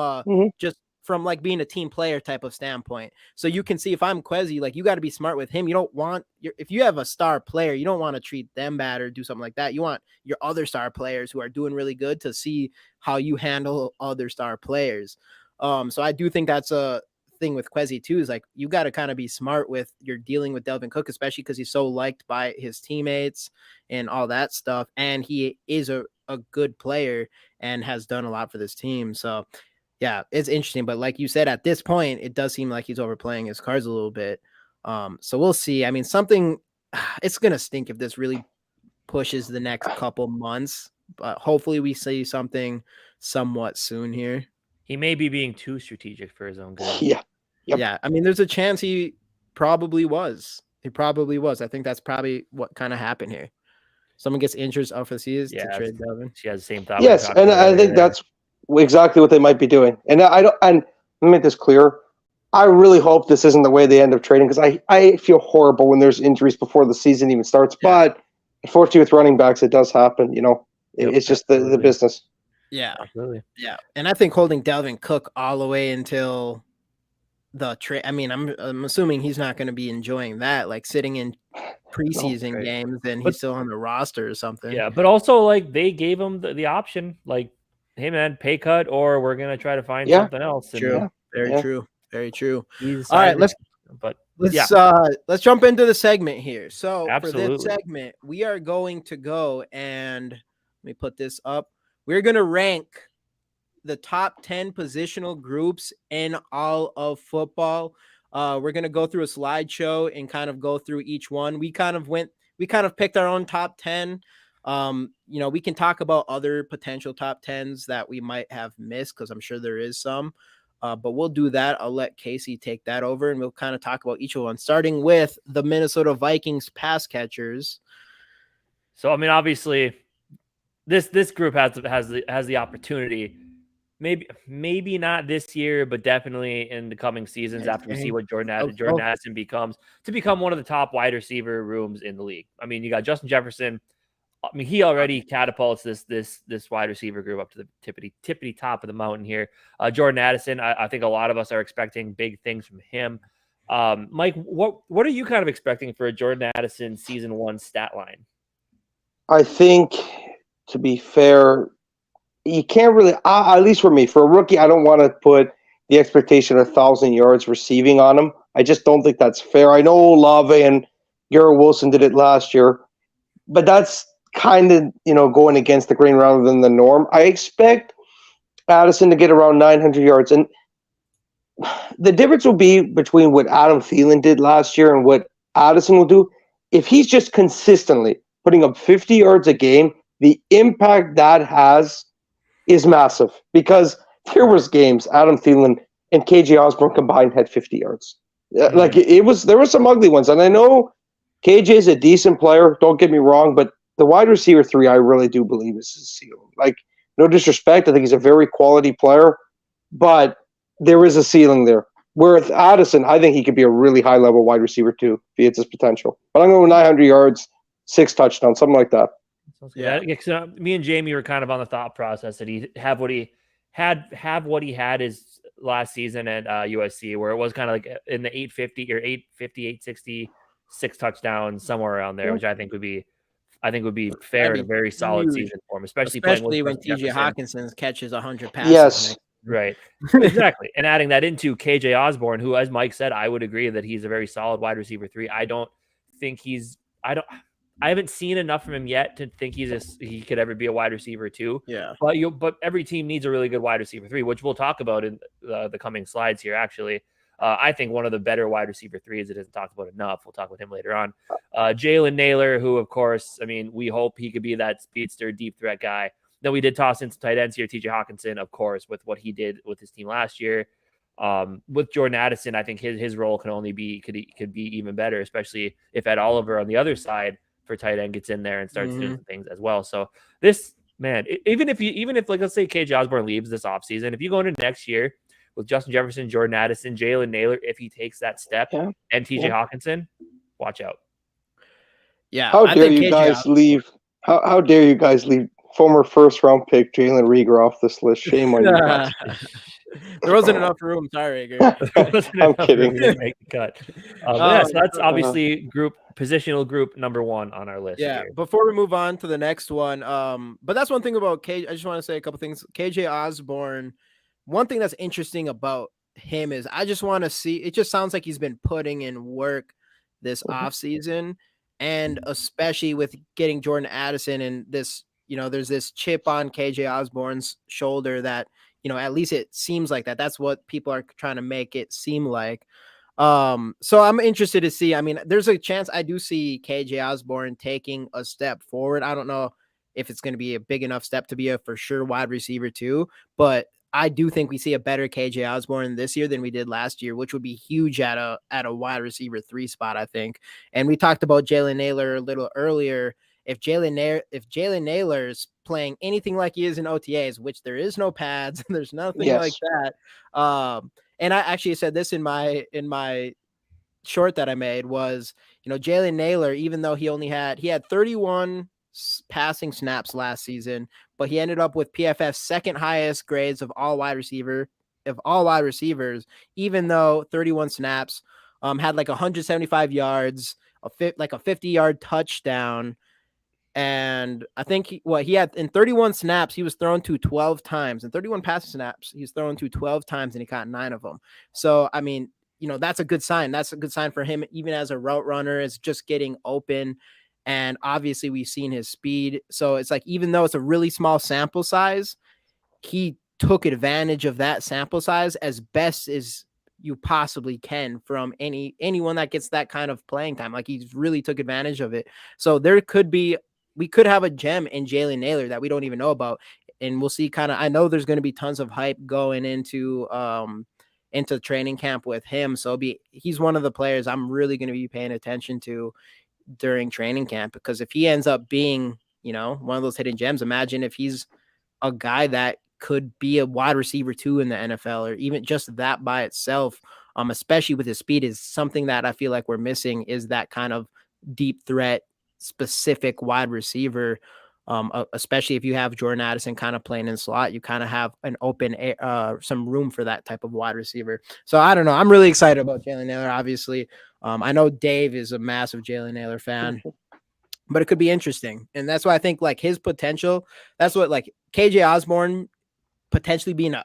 just from like being a team player type of standpoint. So you can see if I'm Kwesi, like, you got to be smart with him. You don't want if you have a star player, you don't want to treat them bad or do something like that. You want your other star players who are doing really good to see how you handle other star players. So I do think that's a thing with Kwesi too, is like, you got to kind of be smart with your dealing with Delvin Cook, especially because he's so liked by his teammates and all that stuff. And he is a good player and has done a lot for this team. So yeah, it's interesting. But like you said, at this point, it does seem like he's overplaying his cards a little bit. So we'll see. I mean, it's going to stink if this really pushes the next couple months, but hopefully we see something somewhat soon here. He may be being too strategic for his own good. Yeah. Yep. Yeah. I mean, there's a chance he probably was. I think that's probably what kind of happened here. Someone gets injured out for the season to trade Delvin. She has the same thought. Yes, and I think that's exactly what they might be doing. And let me make this clear. I really hope this isn't the way they end up trading, because I feel horrible when there's injuries before the season even starts. Yeah. But unfortunately, with running backs, it does happen. It's just the business. Yeah, absolutely. Yeah, and I think holding Delvin Cook all the way until the trade. I mean, I'm assuming he's not going to be enjoying that, like sitting in preseason right. games and he's still on the roster or something. Yeah, but also like they gave him the option, like, hey man, pay cut, or we're gonna try to find something else. And True. Very true. Very true. he All right, decided, let's jump into the segment here. So for this absolutely. segment, we are going to go and let me put this up. We're going to rank the top 10 positional groups in all of football. We're going to go through a slideshow and kind of go through each one. We kind of picked our own top 10. We can talk about other potential top 10s that we might have missed, because I'm sure there is some. But we'll do that. I'll let Casey take that over, and we'll kind of talk about each one, starting with the Minnesota Vikings pass catchers. So I mean, obviously, this group has the opportunity. Maybe not this year, but definitely in the coming seasons after we see what Jordan Addison becomes, to become one of the top wide receiver rooms in the league. I mean, you got Justin Jefferson. I mean, he already catapults this wide receiver group up to the tippity top of the mountain here. Jordan Addison, I think a lot of us are expecting big things from him. Mike, what are you kind of expecting for a Jordan Addison season 1 stat line? I think, to be fair, you can't really, at least for me, for a rookie, I don't want to put the expectation of 1,000 yards receiving on him. I just don't think that's fair. I know Olave and Garrett Wilson did it last year, but that's kind of, going against the grain rather than the norm. I expect Addison to get around 900 yards. And the difference will be between what Adam Thielen did last year and what Addison will do. If he's just consistently putting up 50 yards a game, the impact that has is massive, because there was games Adam Thielen and KJ Osborne combined had 50 yards. Mm-hmm. Like there were some ugly ones. And I know KJ is a decent player, don't get me wrong, but the wide receiver 3, I really do believe is his ceiling. Like, no disrespect, I think he's a very quality player, but there is a ceiling there. Whereas Addison, I think he could be a really high level wide receiver too, if he hits his potential. But I'm going with 900 yards, 6 touchdowns, something like that. Yeah, me and Jamie were kind of on the thought process that he have what he had his last season at USC, where it was kind of like in the 850 or 850, 860, 6 touchdowns, somewhere around there, which I think would be fair and a very solid season for him, especially when TJ Hawkinson catches 100 passes. Yes. Right. Exactly. And adding that into KJ Osborne, who, as Mike said, I would agree that he's a very solid wide receiver 3. I haven't seen enough from him yet to think he could ever be a wide receiver 2. Yeah. But every team needs a really good wide receiver 3, which we'll talk about in the coming slides here. Actually, I think one of the better wide receiver 3s that isn't talked about enough. We'll talk about him later on. Jalen Naylor, who, of course, I mean, we hope he could be that speedster, deep threat guy. Then we did toss in some tight ends here. TJ Hawkinson, of course, with what he did with his team last year. With Jordan Addison, I think his role could be even better, especially if Ed Oliver on the other side for tight end gets in there and starts doing some things as well. So this, man, even if like, let's say KJ Osborne leaves this offseason, if you go into next year with Justin Jefferson, Jordan Addison, Jalen Naylor, if he takes that step, and TJ Hawkinson, watch out. Yeah. How dare you guys leave former first-round pick Jalen Reagor off this list? Shame on you guys. There wasn't enough room. Sorry, I'm kidding. Make the cut. So that's obviously positional group number 1 on our list. Yeah. Here. Before we move on to the next one, but that's one thing about KJ. I just want to say a couple things. KJ Osborne. One thing that's interesting about him is I just want to see. It just sounds like he's been putting in work this offseason, and especially with getting Jordan Addison and this. There's this chip on KJ Osborne's shoulder that. At least it seems like that. That's what people are trying to make it seem like. So I'm interested to see. I mean, there's a chance I do see KJ Osborne taking a step forward. I don't know if it's going to be a big enough step to be a for sure wide receiver 2, but I do think we see a better KJ Osborne this year than we did last year, which would be huge at a wide receiver 3 spot, I think. And we talked about Jalen Naylor a little earlier. If Jalen Naylor's playing anything like he is in OTAs, which there is no pads, there's nothing like that. And I actually said this in my short that I made was, Jalen Naylor, even though he had 31 passing snaps last season, but he ended up with PFF's second highest grades of all wide receiver if all wide receivers, even though 31 snaps, had like 175 yards, a 50-yard touchdown. And I think he had in 31 snaps, he was thrown to 12 times. In 31 passing snaps, he was thrown to 12 times and he caught 9 of them. So, I mean, that's a good sign. That's a good sign for him, even as a route runner, is just getting open. And obviously we've seen his speed. So it's like, even though it's a really small sample size, he took advantage of that sample size as best as you possibly can from anyone that gets that kind of playing time. Like, he really took advantage of it. So we could have a gem in Jalen Nailor that we don't even know about. And we'll see I know there's going to be tons of hype going into training camp with him. So he's one of the players I'm really going to be paying attention to during training camp, because if he ends up being, one of those hidden gems, imagine if he's a guy that could be a wide receiver 2 in the NFL, or even just that by itself, especially with his speed, is something that I feel like we're missing, is that kind of deep threat specific wide receiver. Especially if you have Jordan Addison kind of playing in slot, you kind of have an open, some room for that type of wide receiver. So I don't know. I'm really excited about Jalen Nailor, obviously. I know Dave is a massive Jalen Nailor fan, but it could be interesting. And that's why I think like his potential, that's what like KJ Osborne potentially being a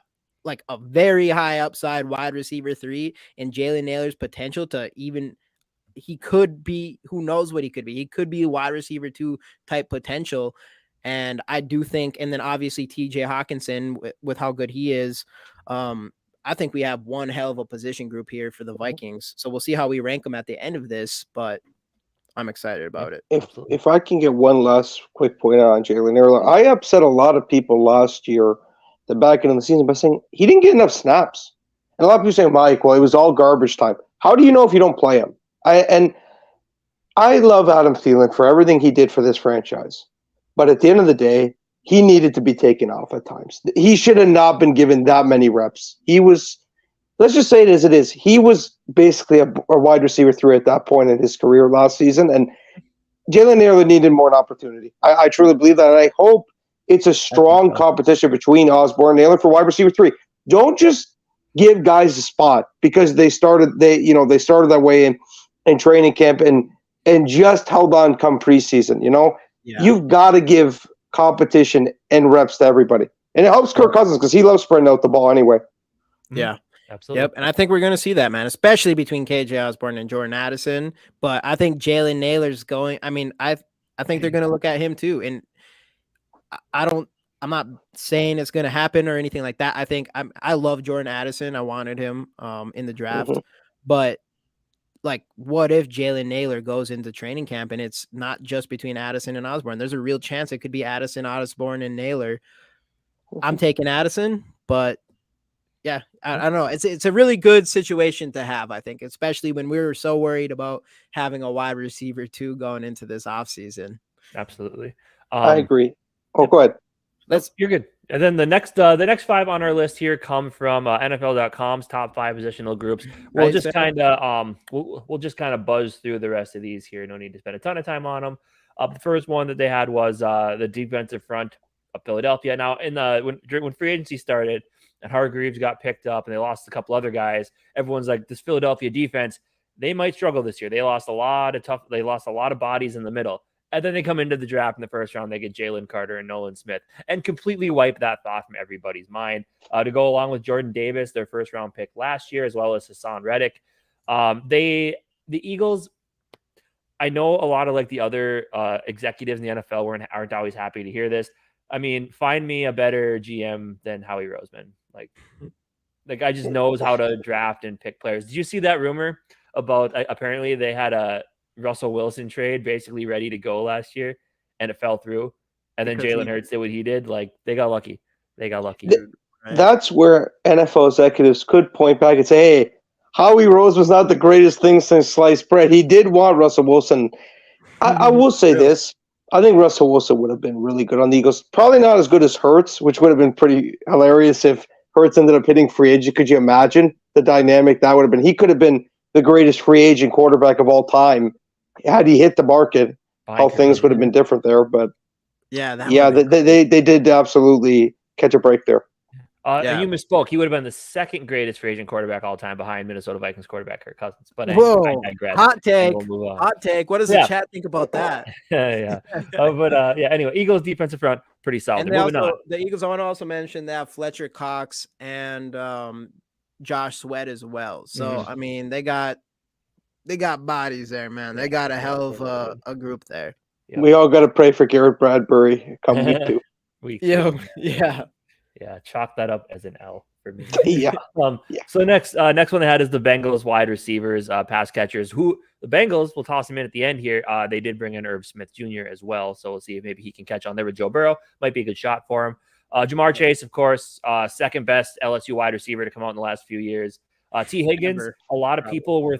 very high upside wide receiver 3, and Jalen Nailor's potential to he could be, who knows what he could be. He could be a wide receiver 2 type potential. And I do think, and then obviously TJ Hawkinson with how good he is. I think we have one hell of a position group here for the Vikings. So we'll see how we rank them at the end of this, but I'm excited about it. If I can get one last quick point on Jalen Nailor, I upset a lot of people last year, the back end of the season, by saying he didn't get enough snaps. And a lot of people saying, Mike, well, it was all garbage time. How do you know if you don't play him? I love Adam Thielen for everything he did for this franchise. But at the end of the day, he needed to be taken off at times. He should have not been given that many reps. He was, let's just say it as it is, he was basically a wide receiver 3 at that point in his career last season. And Jalen Nailor needed more an opportunity. I truly believe that. And I hope it's a strong competition between Osborne and Nailor for wide receiver 3. Don't just give guys a spot because they started that way in training camp and just held on come preseason. You've got to give competition and reps to everybody. And it helps Kirk Cousins because he loves spreading out the ball anyway. Yeah. Absolutely. Yep. And I think we're going to see that, man, especially between KJ Osborne and Jordan Addison. But I think Jalen Nailor's going, I think they're going to look at him too. And I'm not saying it's going to happen or anything like that. I think I love Jordan Addison. I wanted him in the draft, but like, what if Jalen Nailor goes into training camp and it's not just between Addison and Osborne? There's a real chance it could be Addison, Osborne, and Nailor. I'm taking Addison, but yeah, I don't know. It's a really good situation to have, I think, especially when we were so worried about having a wide receiver 2 going into this offseason. Absolutely. I agree. Oh, go ahead. You're good. And then the next 5 on our list here come from NFL.com's top 5 positional groups. We'll just kind of buzz through the rest of these here. No need to spend a ton of time on them. The first one that they had was the defensive front of Philadelphia. Now, when free agency started and Hargreaves got picked up and they lost a couple other guys, everyone's like, this Philadelphia defense, they might struggle this year. They lost a lot of bodies in the middle. And then they come into the draft in the first round. They get Jalen Carter and Nolan Smith and completely wipe that thought from everybody's mind to go along with Jordan Davis, their first round pick last year, as well as Hassan Reddick. The Eagles, I know a lot of like the other executives in the NFL aren't always happy to hear this. I mean, find me a better GM than Howie Roseman. Like the guy just knows how to draft and pick players. Did you see that rumor about apparently they had a Russell Wilson trade basically ready to go last year and it fell through, and then Jalen Hurts did what he did? Like, they got lucky. That's where NFL executives could point back and say, hey, Howie Rose was not the greatest thing since sliced bread. He did want Russell Wilson. I will say this. I think Russell Wilson would have been really good on the Eagles. Probably not as good as Hurts, which would have been pretty hilarious if Hurts ended up hitting free agent. Could you imagine the dynamic that would have been? He could have been the greatest free agent quarterback of all time had he hit the market. All things would have been different there. But they did absolutely catch a break there. And you misspoke. He would have been the second greatest free agent quarterback all time behind Minnesota Vikings quarterback Kirk Cousins. But whoa, I digress. Hot take. We'll move on. Hot take. What does the chat think about that? Yeah. Anyway, Eagles defensive front, pretty solid. And the Eagles, I want to also mention that Fletcher Cox and Josh Sweat as well. So, I mean, they got bodies there, man. They got a hell of a group there. Yep. We all got to pray for Garrett Bradbury come week 2. Yeah, chalk that up as an L for me. So next one they had is the Bengals wide receivers, pass catchers. Who the Bengals will toss him in at the end here. They did bring in Irv Smith Jr. as well, so we'll see if maybe he can catch on there with Joe Burrow. Might be a good shot for him. Jamar Chase, of course, second best LSU wide receiver to come out in the last few years. T. Higgins, a lot of people were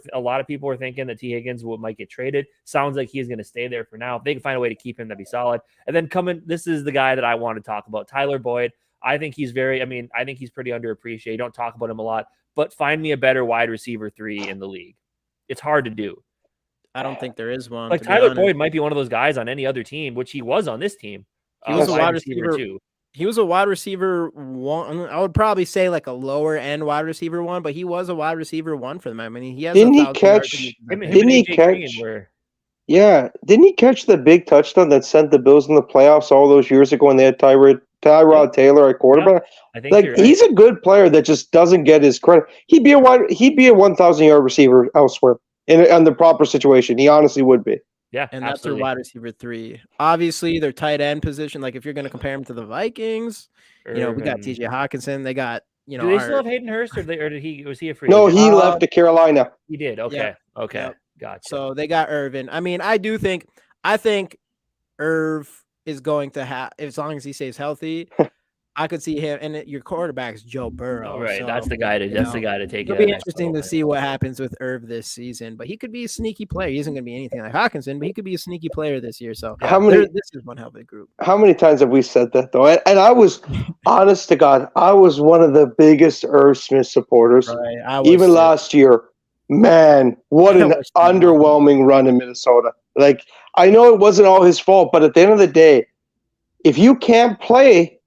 thinking that T. Higgins might get traded. Sounds like he's going to stay there for now. If they can find a way to keep him, that'd be solid. And then this is the guy that I want to talk about, Tyler Boyd. I think he's pretty underappreciated. You don't talk about him a lot, but find me a better wide receiver 3 in the league. It's hard to do. I don't think there is one. Like Tyler Boyd might be one of those guys on any other team, which he was on this team. He was a wide receiver 2. He was a wide receiver 1. I would probably say like a lower end wide receiver 1, but he was a wide receiver 1 for them. I mean, he has. Didn't he catch? Yeah, didn't he catch the big touchdown that sent the Bills in the playoffs all those years ago when they had Tyrod Taylor at quarterback? I think he's a good player that just doesn't get his credit. He'd be a 1,000-yard receiver elsewhere in the proper situation. He honestly would be. Yeah, and that's their wide receiver 3. Obviously, their tight end position. Like if you're going to compare him to the Vikings, we got T.J. Hawkinson. They got Do they still have Hayden Hurst, or was he a free? No, he left to Carolina. He did. Okay. Yeah. Okay. Yep. Gotcha. So they got Irvin. I mean, I think Irv is going to have, as long as he stays healthy. I could see him, and your quarterback's Joe Burrow. Right, so, that's the guy to take. It'll be interesting to see what happens with Irv this season, but he could be a sneaky player. He isn't going to be anything like Hawkinson, but he could be a sneaky player this year. So this is one hell of a group. How many times have we said that though? And I was, honest to God, I was one of the biggest Irv Smith supporters. Right, even last year. Man, what an underwhelming run in Minnesota. Like, I know it wasn't all his fault, but at the end of the day, if you can't play,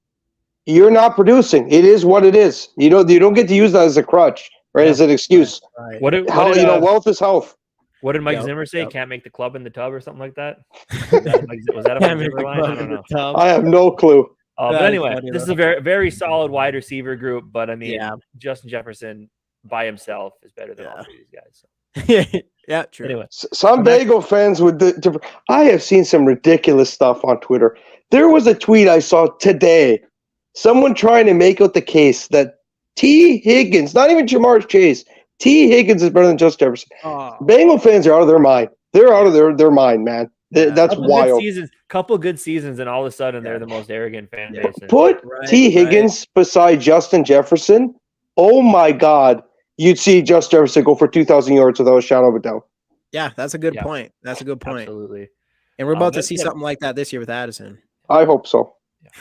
you're not producing. It is what it is. You don't get to use that as a crutch, right? As an excuse. Right. Wealth is health. What did Mike Zimmer say? Can't make the club in the tub or something like that? Was that a Mike Zimmer line? I don't know. I have no clue. But anyway, this is a very, very solid wide receiver group. But I mean, Justin Jefferson by himself is better than all three of these guys. So. Yeah, true. Anyway, some Bagel fans I have seen some ridiculous stuff on Twitter. There was a tweet I saw today. Someone trying to make out the case that T. Higgins, not even Jamar Chase, T. Higgins is better than Justin Jefferson. Bengal fans are out of their mind. They're out of their mind, man. That's wild. Couple good seasons, and all of a sudden they're the most arrogant fan base. Put T. Higgins beside Justin Jefferson. Oh my God, you'd see Justin Jefferson go for 2,000 yards without a shadow of a doubt. Yeah, that's a good point. That's a good point. Absolutely. And we're about to see something like that this year with Addison. I hope so.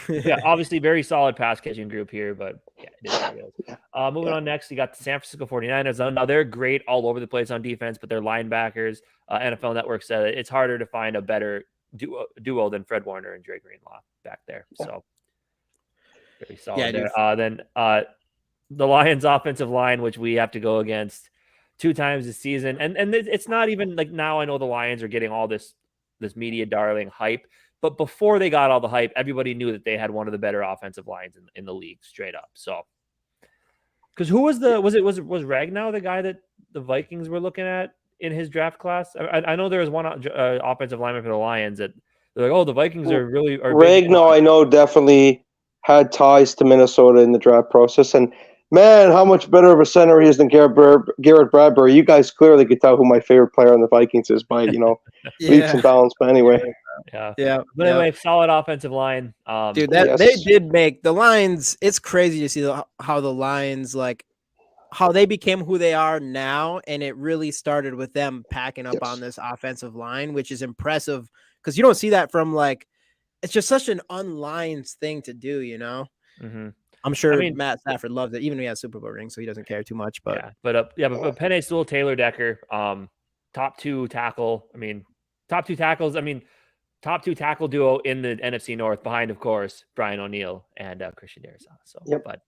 Yeah, obviously very solid pass catching group here, but it is what it is. Moving on next, you got the San Francisco 49ers. Now they're great all over the place on defense, but their linebackers, NFL Network said it's harder to find a better duo than Fred Warner and Dre Greenlaw back there. So very solid there. Then the Lions offensive line, which we have to go against 2 times this season. And it's not even like now I know the Lions are getting all this media darling hype. But before they got all the hype, everybody knew that they had one of the better offensive lines in the league, straight up. So, because who was was Ragnow the guy that the Vikings were looking at in his draft class? I know there was one offensive lineman for the Lions that they're like, oh, the Vikings are Ragnow. I know definitely had ties to Minnesota in the draft process, and man, how much better of a center he is than Garrett Bradbury. You guys clearly could tell who my favorite player on the Vikings is by leaps and bounds. But anyway. Yeah. But anyway, solid offensive line. Dude, they did make the Lions. It's crazy to see how the Lions, like, how they became who they are now. And it really started with them packing up on this offensive line, which is impressive because you don't see that from, like, it's just such an un-Lions thing to do, Mm-hmm. I'm sure Matt Stafford loves it, even though he has Super Bowl rings, so he doesn't care too much. But but Penei Sewell, Taylor Decker, top two tackles. I mean, top 2 tackle duo in the NFC North behind, of course, Brian O'Neill and Christian Darrisaw. So, but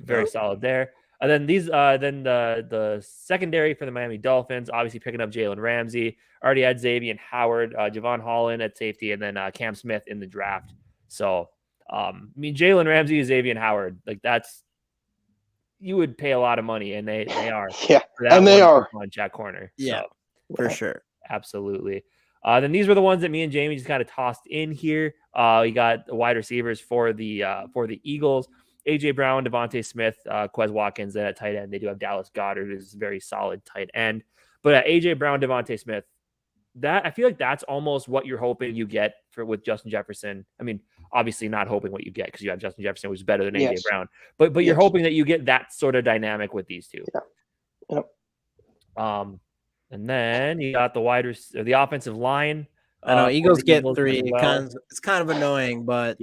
very solid there. And then the secondary for the Miami Dolphins, obviously picking up Jalen Ramsey. Already had Xavier Howard, Javon Holland at safety, and then Cam Smith in the draft. So, Jalen Ramsey, Xavier Howard, like that's, you would pay a lot of money, and they are. And they are on Jack Corner. Yeah, so, for sure. Absolutely. Then these were the ones that me and Jamie just kind of tossed in here. We got the wide receivers for the Eagles: AJ Brown, Devontae Smith, Quez Watkins. Then at tight end, they do have Dallas Goedert, who's a very solid tight end. But AJ Brown, Devontae Smith, that I feel like that's almost what you're hoping you get with Justin Jefferson. I mean, obviously not hoping what you get, because you have Justin Jefferson, which is better than AJ Brown. But you're hoping that you get that sort of dynamic with these two. And then you got the offensive line. I know Eagles get 3. Well. It's kind of annoying, but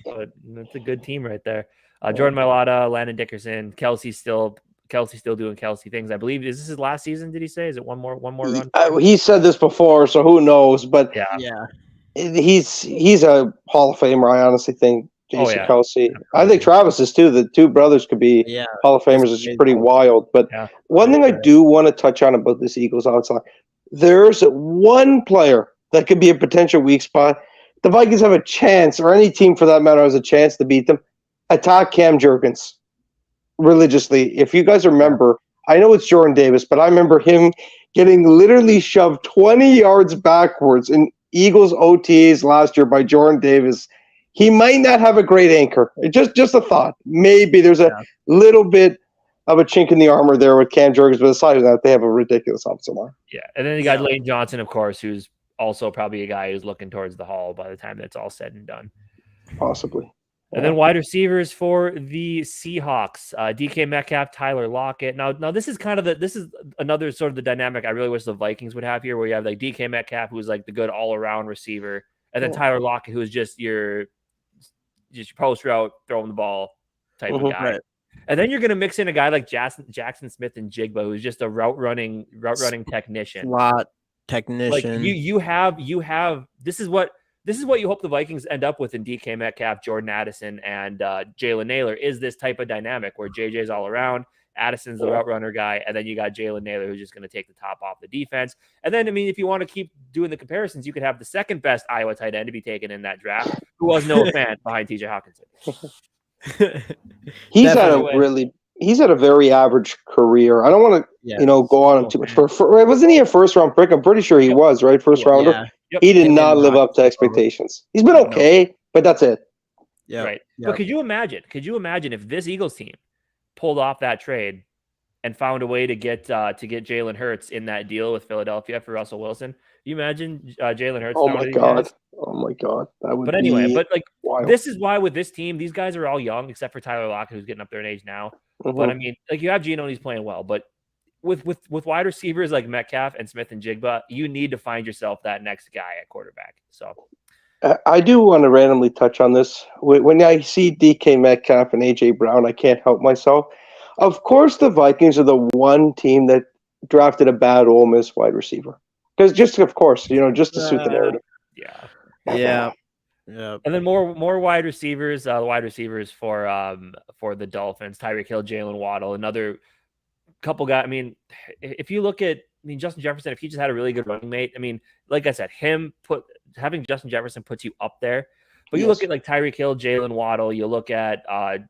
but it's a good team right there. Jordan Mailata, Landon Dickerson, Kelsey's still doing Kelsey things. I believe, is this his last season? Did he say? Is it one more run? He said this before, so who knows? But he's a Hall of Famer. I honestly think Jason Kelsey. I think Travis is too. The two brothers could be Hall of Famers. It's pretty wild. But one thing I do want to touch on about this Eagles outside, there's one player that could be a potential weak spot. The Vikings have a chance, or any team for that matter has a chance to beat them. Attack Cam Jurgens religiously. If you guys remember, I know it's Jordan Davis, but I remember him getting literally shoved 20 yards backwards in Eagles OTAs last year by Jordan Davis. He might not have a great anchor. Just a thought. Maybe there's a little bit of a chink in the armor there with Cam Jurgens, but aside from that, they have a ridiculous offensive line. Yeah, and then you got Lane Johnson, of course, who's also probably a guy who's looking towards the Hall by the time that's all said and done. Possibly. And then wide receivers for the Seahawks, DK Metcalf, Tyler Lockett. Now this is another sort of the dynamic I really wish the Vikings would have here, where you have like DK Metcalf, who's like the good all-around receiver, and then Tyler Lockett, who is just your post route, throwing the ball type of guy. Right. And then you're going to mix in a guy like Jackson Smith and Jigba, who's just a route running technician. Slot technician. Like you have this is what you hope the Vikings end up with in DK Metcalf, Jordan Addison, and Jalen Naylor, is this type of dynamic where JJ's all around, Addison's the route runner guy, and then you got Jalen Naylor, who's just going to take the top off the defense. And then, I mean, if you want to keep doing the comparisons, you could have the second best Iowa tight end to be taken in that draft, who was Noah Fant behind TJ Hawkinson. He's had a very average career. I don't want to, go on too much. Wasn't he a first round pick? I'm pretty sure he was, right? First rounder. Yeah. Yep. He did not live up to expectations. He's been okay, but that's it. Yeah. Right. Yep. But could you imagine if this Eagles team pulled off that trade and found a way to get Jalen Hurts in that deal with Philadelphia for Russell Wilson? You imagine Jalen Hurts? Oh my god! That would. But anyway, wild. This is why with this team, these guys are all young, except for Tyler Lockett, who's getting up there in age now. Mm-hmm. But I mean, like, you have Geno, and he's playing well, but with wide receivers like Metcalf and Smith and Jigba, you need to find yourself that next guy at quarterback. So I do want to randomly touch on this. When I see DK Metcalf and AJ Brown, I can't help myself. Of course, the Vikings are the one team that drafted a bad Ole Miss wide receiver. Because just to suit the narrative. Yeah. And then more wide receivers. The wide receivers for the Dolphins: Tyreek Hill, Jalen Waddle, another couple guys. I mean, if you look at, Justin Jefferson, if he just had a really good running mate, I mean, like I said, having Justin Jefferson puts you up there. But you look at like Tyreek Hill, Jalen Waddle. You look at AJ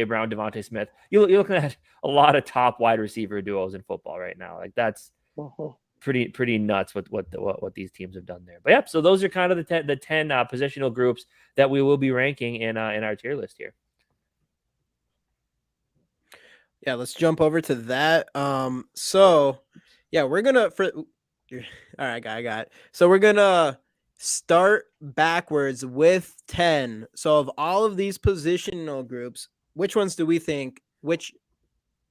Brown, Devontae Smith. You're looking at a lot of top wide receiver duos in football right now. Like, that's pretty nuts what these teams have done there. But yeah, so those are kind of the 10 positional groups that we will be ranking in our tier list here. Yeah, let's jump over to that. So yeah, we're gonna all right, I got it. So we're gonna start backwards with 10. So of all of these positional groups, which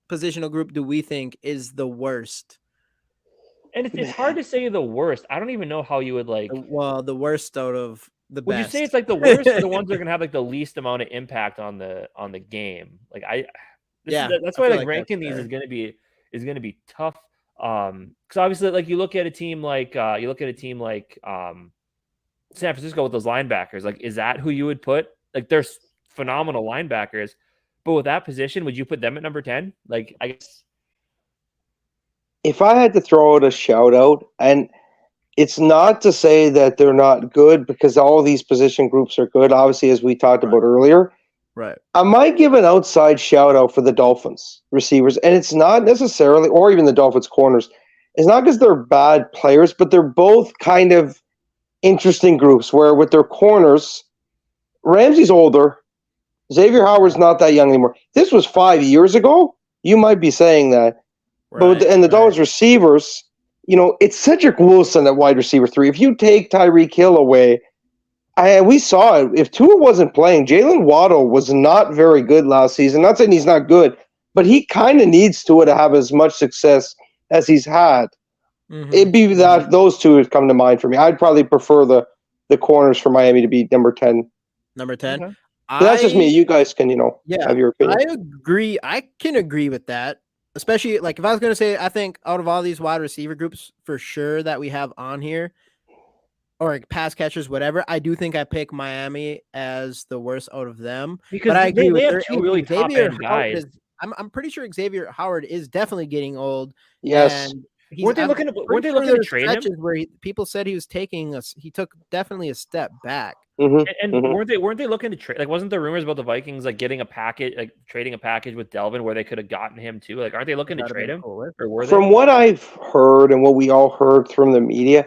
positional group do we think is the worst? And it's hard to say the worst. I don't even know how you would the worst out of the best. Would you say it's like the worst or the ones that are gonna have like the least amount of impact on the game? Like that's why ranking these is gonna be tough. Because obviously, like you look at a team like San Francisco with those linebackers. Like, is that who you would put? Like, there's phenomenal linebackers, but with that position, would you put them at number 10? Like, I guess if I had to throw out a shout out, and it's not to say that they're not good because all these position groups are good, obviously, as we talked about earlier. Right. I might give an outside shout out for the Dolphins receivers, and it's not necessarily, or even the Dolphins corners. It's not because they're bad players, but they're both kind of interesting groups where with their corners, Ramsey's older, Xavier Howard's not that young anymore. This was 5 years ago. You might be saying that. And the Dolphins receivers, it's Cedric Wilson at wide receiver 3. If you take Tyreek Hill away, we saw it. If Tua wasn't playing, Jalen Waddle was not very good last season. Not saying he's not good, but he kind of needs Tua to have as much success as he's had. Mm-hmm. It'd be that those two would come to mind for me. I'd probably prefer the corners for Miami to be number 10. Number 10? Okay. That's just me. You guys can, have your opinion. I agree. I can agree with that. Especially, like, if I was going to say, I think out of all these wide receiver groups, for sure, that we have on here, or pass catchers, whatever, I do think I pick Miami as the worst out of them. Because I agree they have two really top-end guys. I'm pretty sure Xavier Howard is definitely getting old. Yes. Weren't they looking to trade him? Where people said he was he took definitely a step back. Mm-hmm. And weren't they looking to trade? Like, wasn't there rumors about the Vikings like getting a package, like trading a package with Delvin where they could have gotten him too? Like, aren't they looking to trade him? Or were they? From what I've heard and what we all heard from the media,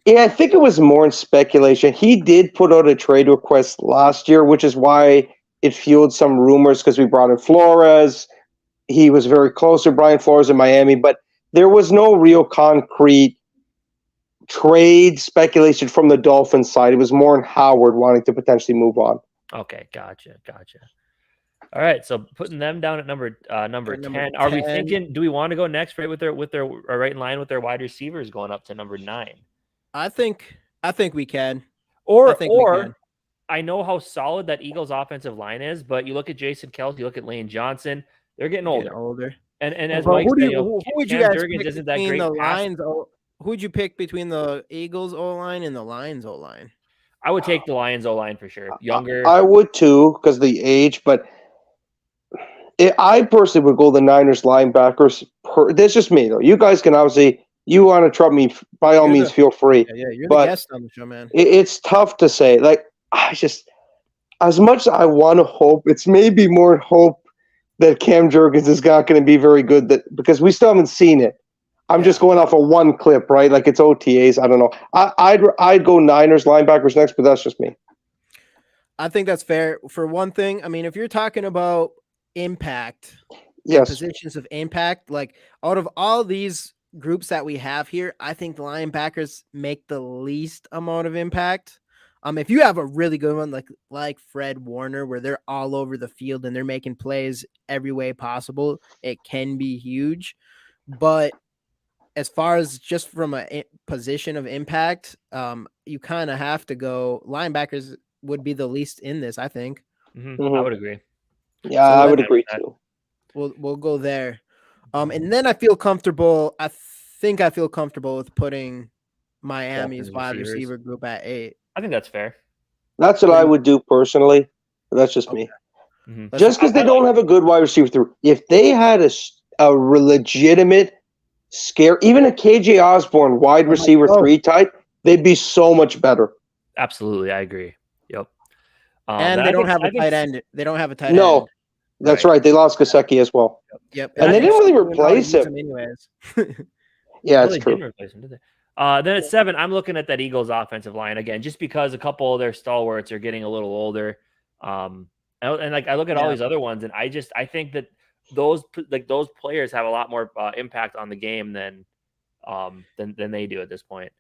I think it was more in speculation. He did put out a trade request last year, which is why it fueled some rumors because we brought in Flores. He was very close to Brian Flores in Miami, but there was no real concrete trade speculation from the Dolphins side. It was more in Howard wanting to potentially move on. Okay, gotcha. All right, so putting them down at number 10. Are we thinking? Do we want to go next right with their right in line with their wide receivers going up to number 9? I think we can. I know how solid that Eagles offensive line is, but you look at Jason Kelce, you look at Lane Johnson, they're getting older. And as Mike said, who would you guys pick between the lines? Who would you pick between the Eagles O-line and the Lions O-line? I would take the Lions O-line for sure. Younger. I would too because of the age, but I personally would go the Niners linebackers. That's just me though. You guys can obviously, you want to trump me, by all means, feel free. Yeah, you're the guest on the show, man. It's tough to say. Like, as much as I want to hope, it's maybe more hope that Cam Jurgens is not going to be very good because we still haven't seen it. I'm just going off of one clip, right? Like it's OTAs. I don't know. I'd go Niners linebackers next, but that's just me. I think that's fair. For one thing, I mean, if you're talking about impact, positions of impact, like out of all these groups that we have here, I think the linebackers make the least amount of impact. If you have a really good one like Fred Warner, where they're all over the field and they're making plays every way possible, it can be huge. But as far as just from a position of impact, you kind of have to go. Linebackers would be the least in this, I think. Mm-hmm. I would agree. Yeah, I would agree too. We'll go there. And then I feel comfortable. I feel comfortable with putting Miami's wide receiver group at 8. I think that's fair. That's what I would do personally. But that's just me. Mm-hmm. Just because they don't have a good wide receiver through. If they had a legitimate scare, even a KJ Osborne wide receiver 3 type, they'd be so much better. Absolutely, I agree. Yep. And they don't have a tight end. They don't have a tight end. No, that's right. They lost Gesicki as well. Yep. And they didn't really replace him. Anyways. Yeah, it's true. Didn't replace him, did they? Then at 7, I'm looking at that Eagles offensive line again, just because a couple of their stalwarts are getting a little older. And like I look at all these other ones, and I think that those players have a lot more impact on the game than they do at this point.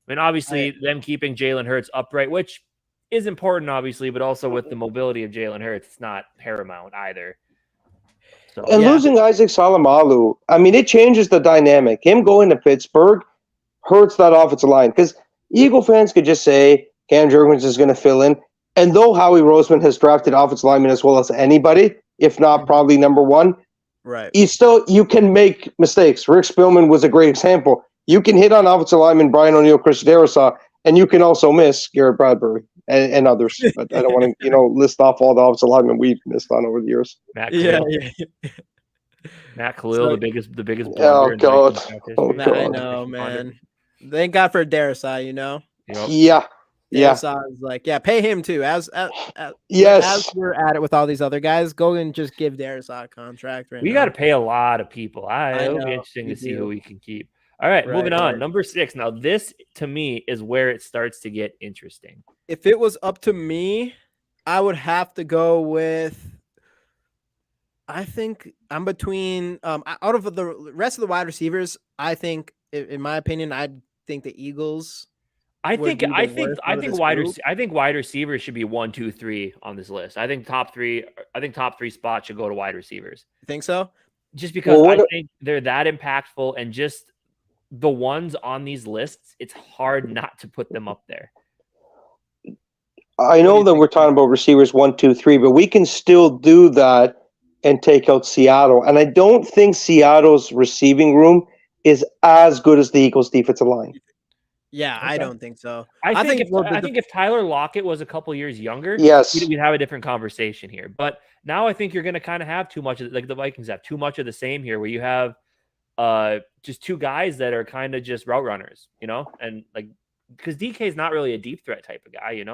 I mean, obviously, them keeping Jalen Hurts upright, which is important, obviously, but also with the mobility of Jalen Hurts, it's not paramount either. So, losing Isaac Salamalu, I mean, it changes the dynamic. Him going to Pittsburgh hurts that offensive line because Eagle fans could just say Cam Jurgens is going to fill in. And though Howie Roseman has drafted offensive linemen as well as anybody, if not probably number 1, Right. You can make mistakes. Rick Spielman was a great example. You can hit on offensive lineman Brian O'Neill, Chris Darrisaw, and you can also miss Garrett Bradbury and others. But I don't want to, list off all the offensive linemen we've missed on over the years. Matt Khalil. Matt Khalil, the biggest blunder. Oh God! Oh God! I know, man. Thank God for Darrisaw, Yep. Yeah. Darrisaw is like, pay him too. As we're at it with all these other guys, go and just give Darrisaw a contract. We got to pay a lot of people. It'll be interesting to see who we can keep. All right, moving on. Number 6. Now, this to me is where it starts to get interesting. If it was up to me, I would have to go with. I think I'm between. Out of the rest of the wide receivers, I think, in my opinion, I think the Eagles. I think wide receivers should be 1, 2, 3 on this list. I think top three spots should go to wide receivers. You think so? Just because I think they're that impactful, and just the ones on these lists, it's hard not to put them up there. I know that we're talking about receivers 1, 2, 3, but we can still do that and take out Seattle. And I don't think Seattle's receiving room is as good as the Eagles' defensive line. Yeah, okay. I don't think so. I think if Tyler Lockett was a couple years younger, yes, we'd have a different conversation here. But now I think you're going to kind of have too much of, like the Vikings have too much of the same here, where you have just two guys that are kind of just route runners, and like because DK is not really a deep threat type of guy, he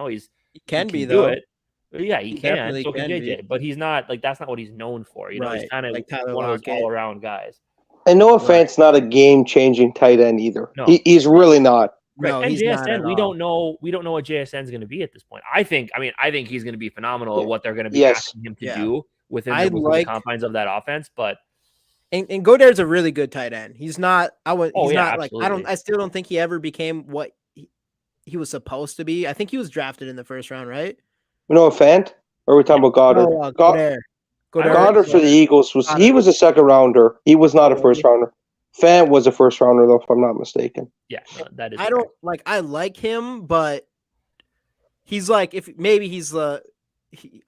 can be though. It. Yeah, he can. So can JJ, but he's not that's not what he's known for. He's kind of like one of those all around guys. And no offense, not a game-changing tight end either. No. He's really not. Right. No, and JSN, we don't know what JSN is going to be at this point. I think he's going to be phenomenal at what they're going to be asking him to do within the confines of that offense. But and Godaire's a really good tight end. He's not. I still don't think he ever became what he was supposed to be. I think he was drafted in the first round, right? No, Fant? Or are we talking about Goddard? No, Goddard. Goddard for the Eagles he was a second rounder. He was not a first rounder. Fant was a first rounder, though, if I'm not mistaken. Yeah, that is. I like him, but he's like I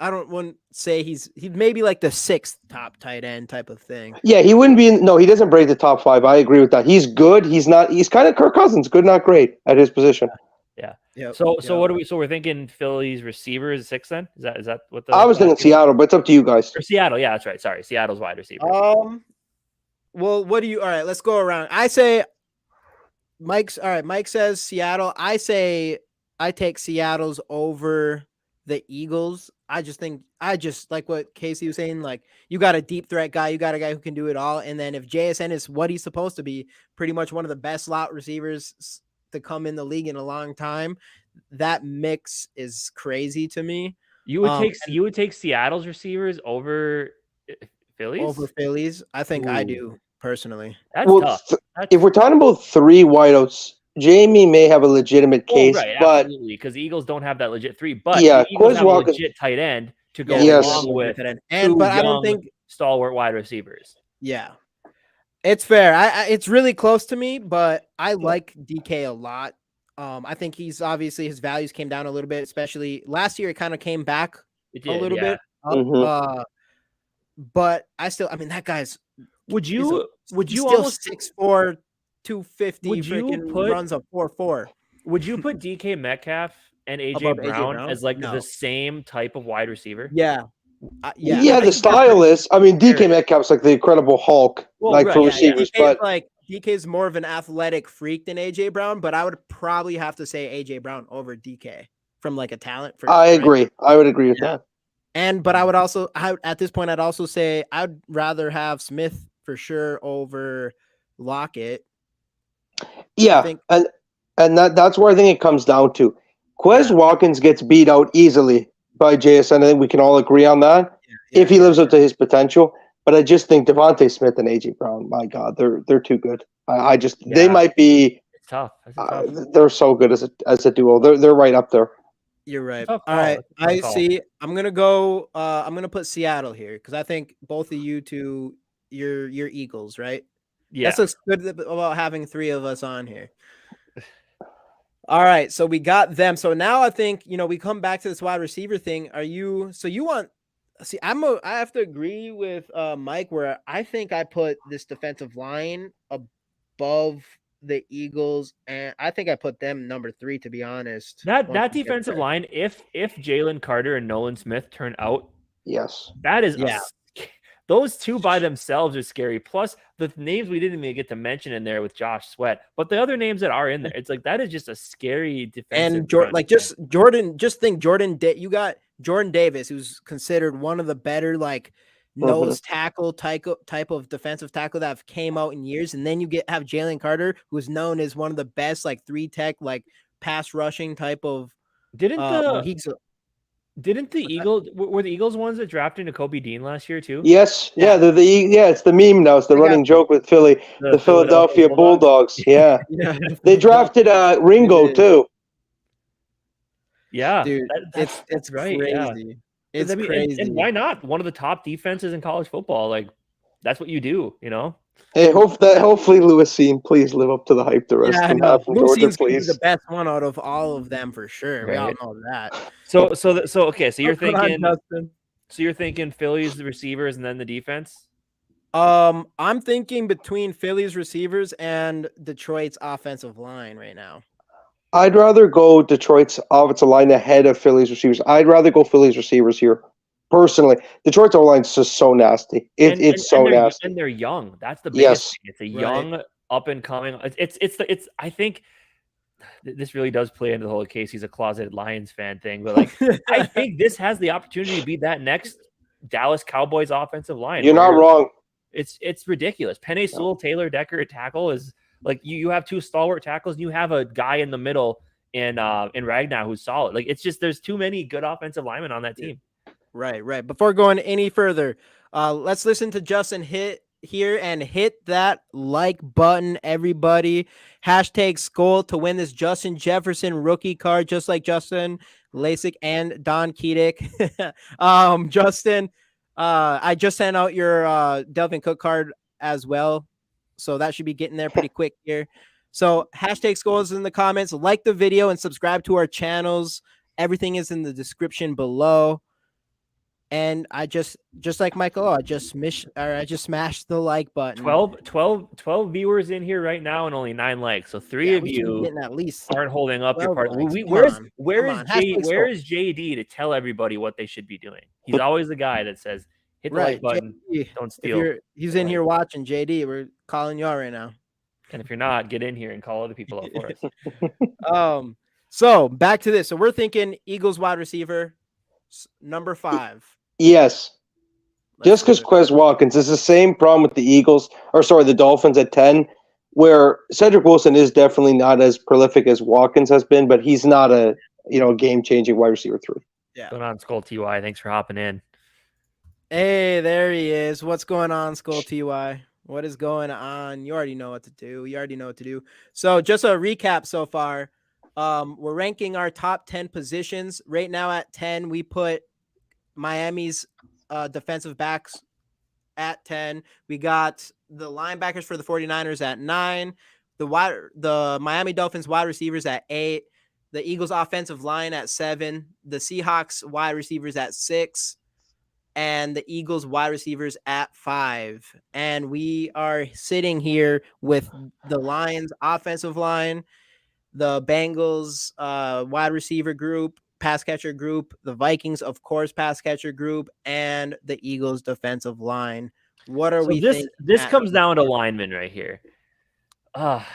don't want to say he's maybe like the 6th top tight end type of thing. Yeah, he wouldn't be. He doesn't break the top 5. I agree with that. He's good. He's not. He's kind of Kirk Cousins, good, not great at his position. Yeah. Yep. So what do we? So we're thinking Philly's receiver is 6 then? Is that what the? I was thinking Seattle, but it's up to you guys. Or Seattle, yeah, that's right. Sorry, Seattle's wide receiver. Well, what do you? All right, let's go around. I say Mike's. All right, Mike says Seattle. I say I take Seattle's over the Eagles. I just like what Casey was saying. Like, you got a deep threat guy, you got a guy who can do it all, and then if JSN is what he's supposed to be, pretty much one of the best slot receivers to come in the league in a long time, that mix is crazy to me. You would take Seattle's receivers over Phillies? Over Phillies? I think I do, personally. That's tough. If we're talking about 3 wideouts, Jamie may have a legitimate case, but absolutely, because the Eagles don't have that legit 3. But yeah, the Eagles have a legit tight end to go along with but I don't think stalwart wide receivers. Yeah, it's fair. It's really close to me, but I like DK a lot. I think he's obviously his values came down a little bit, especially last year. It kind of came back a little bit. But that guy's. Would you still almost 6'4", 250? Runs a 4.4. Would you put DK Metcalf and AJ Brown as the same type of wide receiver? Yeah. Yeah, the style is. DK Metcalf's like the Incredible Hulk, for receivers. But DK's more of an athletic freak than AJ Brown, but I would probably have to say AJ Brown over DK from a talent. I agree. I would agree with that. But I would also, at this point, I'd also say I'd rather have Smith for sure over Lockett. Yeah, and that's where I think it comes down to. Quez Watkins gets beat out easily by JSN. I think we can all agree on that if he lives up to his potential. But I just think Devontae Smith and AJ Brown, my God, they're too good. They might be. It's tough. They're so good as a duo. They're right up there. You're right. All right. I see. I'm gonna go. I'm gonna put Seattle here because I think both of you two, you're Eagles, right? Yeah. That's what's good about having 3 of us on here. All right. So we got them. So now I think we come back to this wide receiver thing. So you want See, I have to agree with Mike, where I think I put this defensive line above the Eagles, and I think I put them number 3, to be honest. That defensive line, if Jalen Carter and Nolan Smith turn out, yes, that is those two by themselves are scary. Plus the names we didn't even get to mention in there with Josh Sweat, but the other names that are in there, it's like that is just a scary defensive. And Jordan, you got Jordan Davis, who's considered one of the better nose tackle type of defensive tackle that have came out in years, and then you have Jalen Carter, who's known as one of the best 3-tech pass rushing type of. Didn't the Eagles were the Eagles ones that drafted Nakobe Dean last year too? Yes, it's the meme now. It's the running joke with Philly, the Philadelphia Bulldogs. Yeah, they drafted Ringo too. Yeah, dude, it's right, crazy. Yeah. It's crazy. And why not? One of the top defenses in college football. Like, that's what you do, you know? Hey, hopefully Lewis Cine, please live up to the hype the rest of them have from Georgia, please. The best one out of all of them for sure. Right. We all know that. So okay, so you're thinking Philly's the receivers and then the defense? I'm thinking between Philly's receivers and Detroit's offensive line right now. I'd rather go Detroit's offensive line ahead of Philly's receivers. I'd rather go Philly's receivers here. Personally, Detroit's O-line is just so nasty. It's so nasty, and they're young. That's the biggest thing. It's a young, up and coming. It's. I think this really does play into the whole Casey's a closeted Lions fan thing, but I think this has the opportunity to be that next Dallas Cowboys offensive line. You're not wrong. It's ridiculous. Penei Sewell, Taylor Decker at tackle is you have two stalwart tackles, and you have a guy in the middle in Ragnar who's solid. It's just there's too many good offensive linemen on that team. Right. Before going any further, let's listen to Justin hit that like button, everybody. #Skull to win this Justin Jefferson rookie card, just like Justin Lasik and Don Kedick. Justin, I just sent out your Delvin Cook card as well, so that should be getting there pretty quick here. So #Skull is in the comments. Like the video and subscribe to our channels. Everything is in the description below. And I just like Michael, I just smashed the like button. 12 viewers in here right now and only 9 likes. So 3 of you at least aren't holding up your part. Where is JD to tell everybody what they should be doing? He's always the guy that says, hit the like button, JD, don't steal. He's in here watching. JD, we're calling you out right now. And if you're not, get in here and call other people out for us. So back to this. So we're thinking Eagles wide receiver, number 5. Yes. Just because Quez Watkins is the same problem with the Dolphins at 10, where Cedric Wilson is definitely not as prolific as Watkins has been, but he's not a game-changing wide receiver 3. Yeah. Going on, Skull TY. Thanks for hopping in. Hey, there he is. What's going on, Skull TY? What is going on? You already know what to do. So just a recap so far. We're ranking our top 10 positions. Right now at 10, we put Miami's defensive backs at 10. We got the linebackers for the 49ers at 9. The Miami Dolphins wide receivers at 8. The Eagles offensive line at 7. The Seahawks wide receivers at 6. And the Eagles wide receivers at 5. And we are sitting here with the Lions offensive line, the Bengals wide receiver group, pass catcher group, the Vikings, of course, pass catcher group, and the Eagles defensive line. What are we thinking? This comes down to linemen right here. I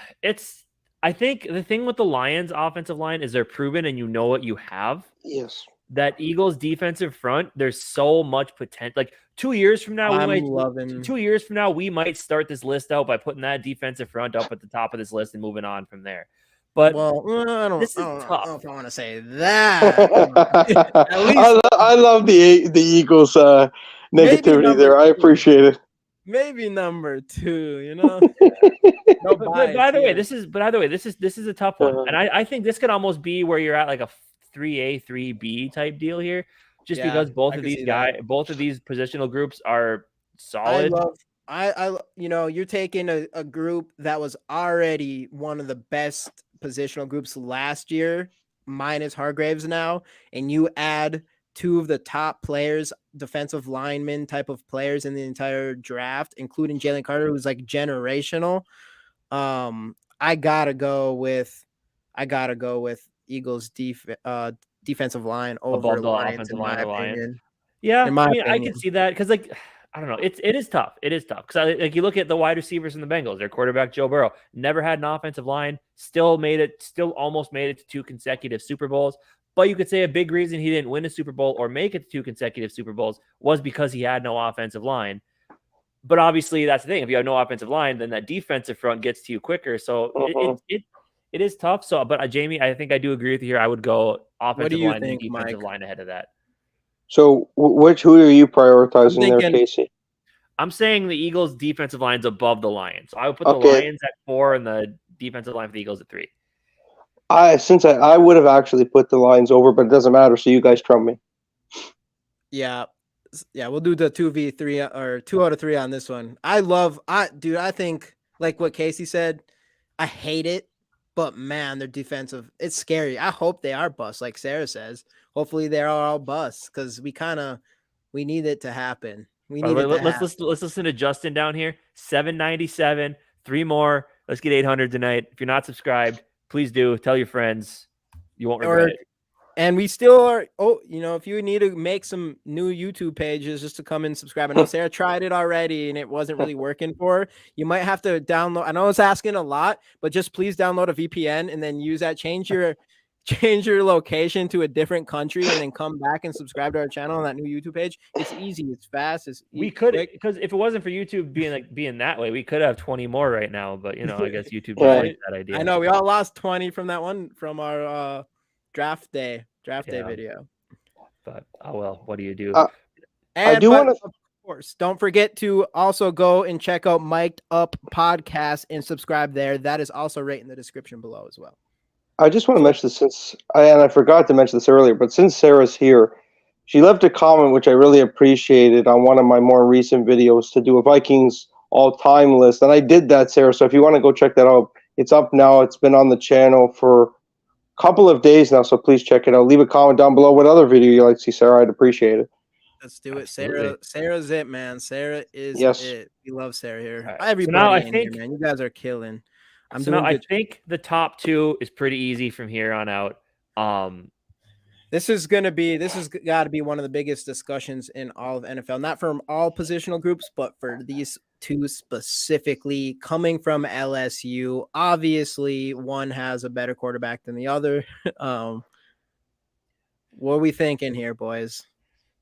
think the thing with the Lions offensive line is they're proven and you know what you have. Yes. That Eagles defensive front, there's so much potential. 2 years from now, 2 years from now, we might start this list out by putting that defensive front up at the top of this list and moving on from there. But I don't know if I want to say that. I love the Eagles negativity there. I appreciate it. Maybe number 2, By the way, this is a tough one, and I think this could almost be where you're at a 3A, 3B type deal here, just because both of these positional groups are solid. You're taking a group that was already one of the best positional groups last year, minus Hargraves now, and you add two of the top players, defensive lineman type of players in the entire draft, including Jalen Carter, who's like generational. I gotta go with Eagles defensive line over above the Lions, offensive in line my or Lions. opinion. Yeah, In my I mean, opinion. I can see that because, like, I don't know, it is tough. It is tough because, like, you look at the wide receivers in the Bengals. Their quarterback Joe Burrow never had an offensive line, still almost made it to 2 consecutive Super Bowls. But you could say a big reason he didn't win a Super Bowl or make it to 2 consecutive Super Bowls was because he had no offensive line. But obviously, that's the thing. If you have no offensive line, then that defensive front gets to you quicker. So it is tough. So, but Jamie, I think I do agree with you here. I would go offensive line and defensive line ahead of that. So, who are you prioritizing there, Casey? I'm saying the Eagles' defensive line's above the Lions. So I would put the Lions at 4 and the defensive line for the Eagles at 3. I would have actually put the Lions over, but it doesn't matter. So you guys trump me. Yeah, we'll do the 2v3 or 2 out of 3 on this one. I think like what Casey said, I hate it, but man, their defensive, it's scary. I hope they are busts, like Sarah says. Hopefully they're all busts because we need it to happen. Let's listen to Justin down here. 797, 3 more. Let's get 800 tonight. If you're not subscribed, please do. Tell your friends. You won't regret it. And we still are. If you need to make some new YouTube pages just to come and subscribe. I know Sarah tried it already and it wasn't really working for her. You might have to download. I know it's asking a lot, but just please download a VPN and then use that. Change your location to a different country and then come back and subscribe to our channel on that new YouTube page. It's easy. It's fast. We could, because if it wasn't for YouTube being that way, we could have 20 more right now. But I guess YouTube didn't like that idea. I know we all lost 20 from that one from our draft day video. But what do you do? Of course, don't forget to also go and check out MikedUp Podcast and subscribe there. That is also right in the description below as well. I just want to mention this I forgot to mention this earlier, but since Sarah's here, she left a comment which I really appreciated on one of my more recent videos to do a Vikings all-time list, and I did that, Sarah. So if you want to go check that out, it's up now. It's been on the channel for a couple of days now, so please check it out. Leave a comment down below what other video you like to see, Sarah. I'd appreciate it. Let's do it. Sarah's it, man. Sarah is it. We love Sarah here. Right. Everybody so now here, man. You guys are killing. I think the top 2 is pretty easy from here on out. This has got to be one of the biggest discussions in all of NFL, not from all positional groups, but for these 2 specifically coming from LSU. Obviously, one has a better quarterback than the other. What are we thinking here, boys?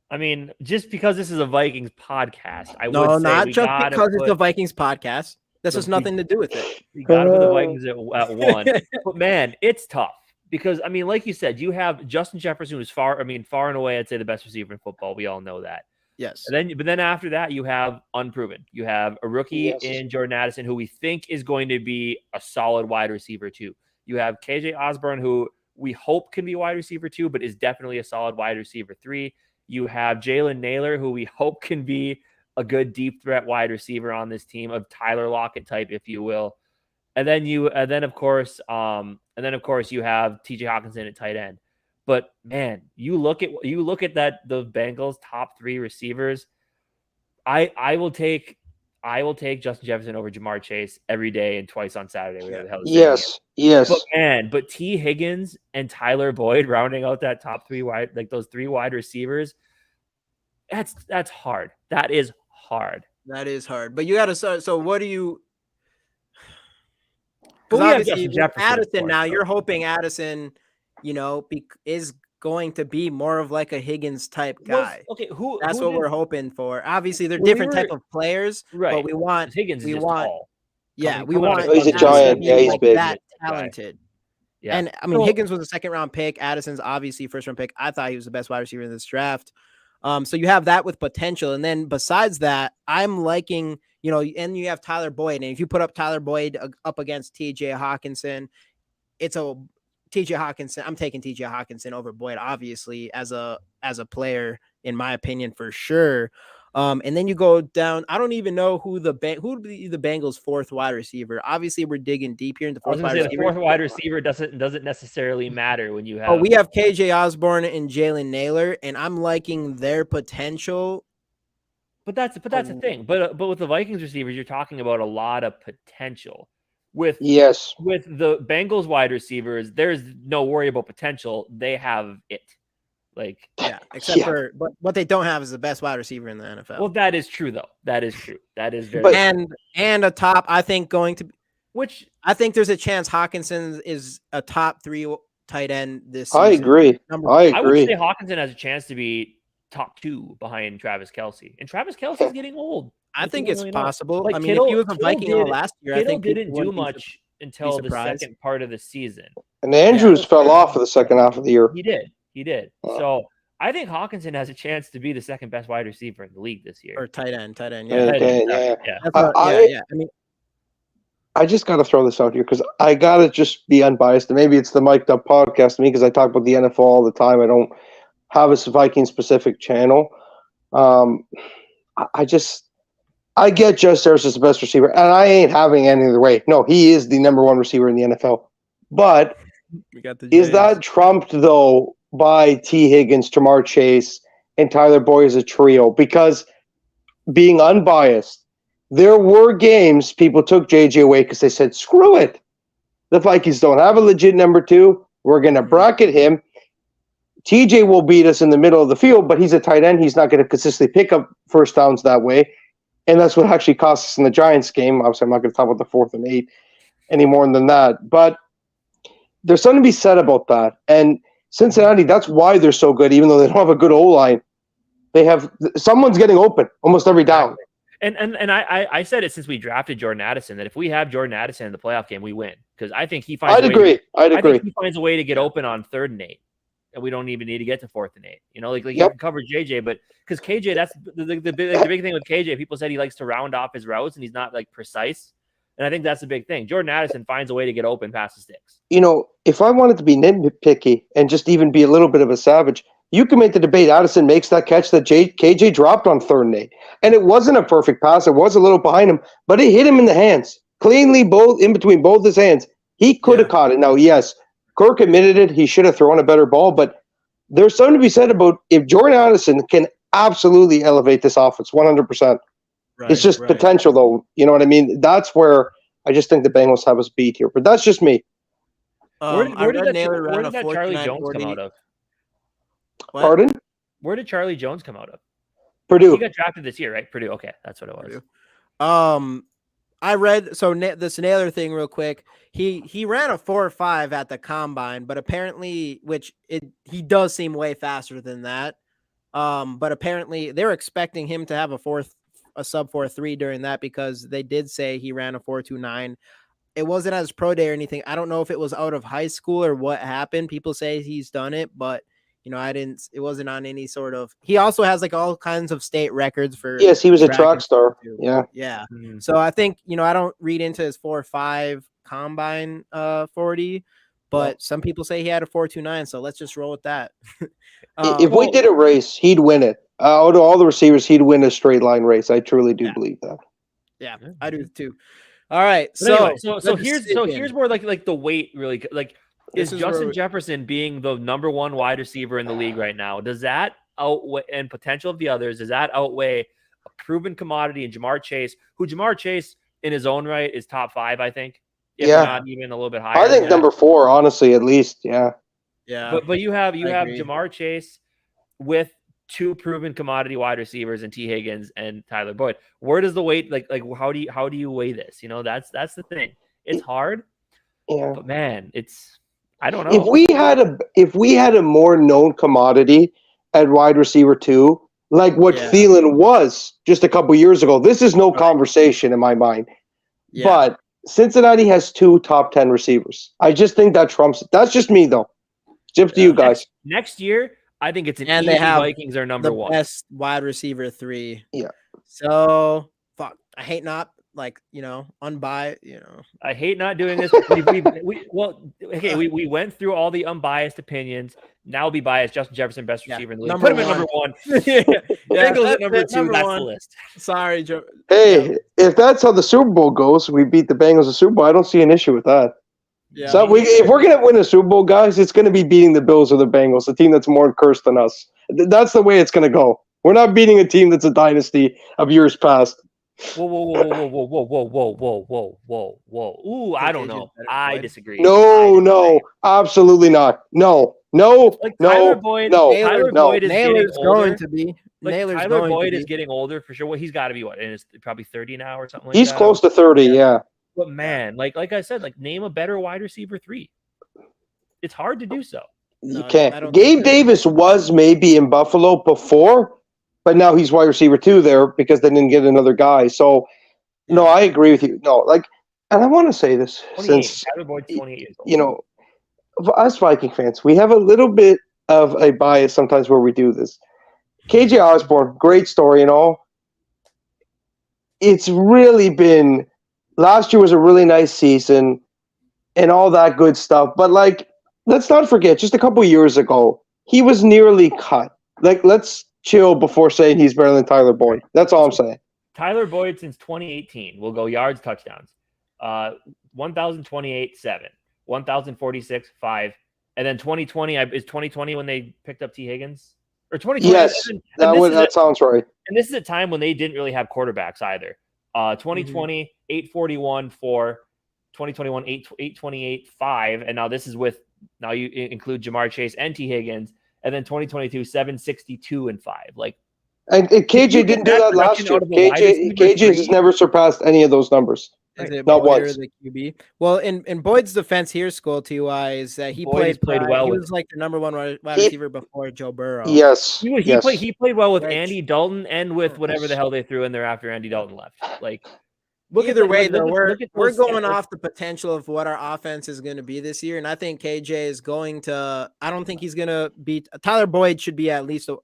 I mean, just because this is a Vikings podcast, not just because it's a Vikings podcast. This has nothing to do with it. You got to put the Vikings at 1. But man, it's tough because, I mean, like you said, you have Justin Jefferson, who's far and away, I'd say the best receiver in football. We all know that. Yes. But then after that, you have unproven. You have a rookie in Jordan Addison, who we think is going to be a solid wide receiver too. You have KJ Osborne, who we hope can be wide receiver 2, but is definitely a solid wide receiver 3. You have Jalen Naylor, who we hope can be a good deep threat wide receiver on this team, of Tyler Lockett type, if you will. And then of course you have TJ Hawkinson at tight end. But man, you look at that, the Bengals top 3 receivers. I will take Justin Jefferson over Jamar Chase every day and twice on Saturday. Yes. But T. Higgins and Tyler Boyd rounding out that top 3 wide, like those 3 wide receivers. That's hard. That is hard. But you got to start. So what do you? Because obviously Addison now, you're hoping Addison, is going to be more of like a Higgins type guy. That's what we're hoping for. Obviously, they're different type of players, right? But we want Higgins. We want tall. Yeah, we want. He's a giant. Yeah, he's big. That talented. Yeah. And I mean, Higgins was a 2nd-round pick. Addison's obviously 1st-round pick. I thought he was the best wide receiver in this draft. So you have that with potential. And then besides that, I'm liking, and you have Tyler Boyd. And if you put up Tyler Boyd up against TJ Hawkinson, I'm taking TJ Hawkinson over Boyd, obviously, as a player, in my opinion, for sure. And then you go down. I don't even know who would be the Bengals' fourth wide receiver. Obviously, we're digging deep here into fourth wide receiver. The fourth wide receiver doesn't necessarily matter when you have. Oh, we have KJ Osborne and Jalen Naylor, and I'm liking their potential. But that's the thing. But with the Vikings receivers, you're talking about a lot of potential. With the Bengals wide receivers, there's no worry about potential. They have it. Except for what they don't have is the best wide receiver in the NFL. Well, that is true, though. That is true. That is very true. And a top, I think, which I think there's a chance Hawkinson is a top 3 tight end this season. I agree. I would say Hawkinson has a chance to be top 2 behind Travis Kelce. And Travis Kelce's getting old. I think it's possible. I mean, if he was a Viking last year, I think didn't do much until the second part of the season. And Andrews fell off for the second half of the year. He did. So I think Hawkinson has a chance to be the second best wide receiver in the league this year. Or tight end. Yeah. I mean, I just got to throw this out here because I got to just be unbiased. And maybe it's the MikedUp Podcast to me because I talk about the NFL all the time. I don't have a Viking-specific channel. I get Josh Harris as the best receiver, and I ain't having any other way. No, he is the number 1 receiver in the NFL. But is that trumped, though, by T. Higgins, Jamar Chase, and Tyler Boyd as a trio? Because being unbiased, there were games people took JJ away because they said, screw it. The Vikings don't have a legit number 2. We're going to bracket him. TJ will beat us in the middle of the field, but he's a tight end. He's not going to consistently pick up first downs that way. And that's what actually cost us in the Giants game. Obviously, I'm not going to talk about the 4th and 8 any more than that. But there's something to be said about that. And Cincinnati, that's why they're so good, even though they don't have a good O-line. They have someone's getting open almost every down. And I said it since we drafted Jordan Addison that if we have Jordan Addison in the playoff game, we win. Because I think he finds I'd agree. I think he finds a way to get open on 3rd and 8. And we don't even need to get to 4th and 8. You know, you can cover JJ, but because KJ, that's the big thing with KJ. People said he likes to round off his routes and he's not precise. And I think that's the big thing. Jordan Addison finds a way to get open past the sticks. You know, if I wanted to be nitpicky and just even be a little bit of a savage, you can make the debate. Addison makes that catch that KJ dropped on 3rd and 8. And it wasn't a perfect pass. It was a little behind him, but it hit him in the hands. Cleanly, both in between both his hands. He could have caught it. Now, yes, Kirk admitted it. He should have thrown a better ball, but there's something to be said about if Jordan Addison can absolutely elevate this offense 100%. Right, it's just potential, though. You know what I mean? That's where I just think the Bengals have us beat here. But that's just me. Where did that Charlie Jones come out of? What? Pardon? Where did Charlie Jones come out of? Purdue. He got drafted this year, right? Purdue. Okay, that's what it was. I read this Naylor thing real quick. He ran a 4.5 at the combine, but apparently, he does seem way faster than that. But apparently, they're expecting him to have a sub 4.3 during that because they did say he ran a 4.29. It wasn't as pro day or anything. I don't know if it was out of high school or what happened. People say he's done it, but it wasn't on any sort of. He also has all kinds of state records for. Yes, he was a track star. Yeah. Mm-hmm. So I think I don't read into his 4.5 combine 40, but some people say he had a 4.29. So let's just roll with that. If we did a race, he'd win it. Out of all the receivers, he'd win a straight line race. I truly do believe that. Yeah, I do too. All right, so here's more like the weight really is Justin Jefferson being the number 1 wide receiver in the league right now? Does that outweigh and potential of the others? Does that outweigh a proven commodity in Jamar Chase, who Jamar Chase in his own right is top 5, I think, if not even a little bit higher. I think number 4, honestly, at least. Yeah. But you have Jamar Chase with 2 proven commodity wide receivers and T. Higgins and Tyler Boyd. Where does the weight how do you weigh this? That's the thing. It's hard. Yeah. But man, I don't know. If we had a more known commodity at wide receiver 2, like what Thielen was just a couple years ago, this is no conversation in my mind. Yeah. But Cincinnati has 2 top 10 receivers. I just think that trumps it. That's just me, though. It's up to you guys. Next year, I think it's easy Vikings are number 1. Best wide receiver 3. Yeah. So, fuck. I hate not like, unbiased, I hate not doing this. We went through all the unbiased opinions. Now we'll be biased. Justin Jefferson, best receiver in the league. Put him at number one. Bengals at number two. That's the list. Sorry, Joe. Hey, if that's how the Super Bowl goes, we beat the Bengals in the Super Bowl. I don't see an issue with that. Yeah. So if we're going to win a Super Bowl, guys, it's going to be beating the Bills or the Bengals, a team that's more cursed than us. That's the way it's going to go. We're not beating a team that's a dynasty of years past. Whoa. Ooh, I don't know. I disagree. No, absolutely not. No. Tyler Boyd, Tyler Boyd is Naylor's getting older. Going to be. Tyler Boyd is getting older for sure. Well, he's got to be and it's probably 30 now or something like that. He's close to 30, yeah. But man, like I said, name a better wide receiver 3. It's hard to do so. You can't. Gabe Davis was maybe in Buffalo before, but now he's wide receiver 2 there because they didn't get another guy. So, no, I agree with you. No, and I want to say this since Tyler Boyd's 28 years old. Us Viking fans, we have a little bit of a bias sometimes where we do this. KJ Osborne, great story and all. It's really been last year was a really nice season and all that good stuff. But let's not forget, just a couple of years ago, he was nearly cut. Let's chill before saying he's better than Tyler Boyd. That's all I'm saying. Tyler Boyd since 2018 will go yards, touchdowns. 1,028, 7. 1,046, 5. And then 2020, is 2020 when they picked up T. Higgins? Or 2020? Yes, that sounds right. And this is a time when they didn't really have quarterbacks either. 2020, 841, 4. 2021, 828, 5. And now this is now you include Jamar Chase and T. Higgins. And then 2022, 762 and 5. And KJ didn't do that last year. KJ has never surpassed any of those numbers. Not once. The QB. Well, in Boyd's defense here, Skull TY, is that he played well. He was the number one wide receiver before Joe Burrow. Yes. He played well with Andy Dalton and with whatever the hell they threw in there after Andy Dalton left. Either way, though, we're going off the potential of what our offense is going to be this year, and I think KJ is going to. I don't think he's going to beat Tyler Boyd. Should be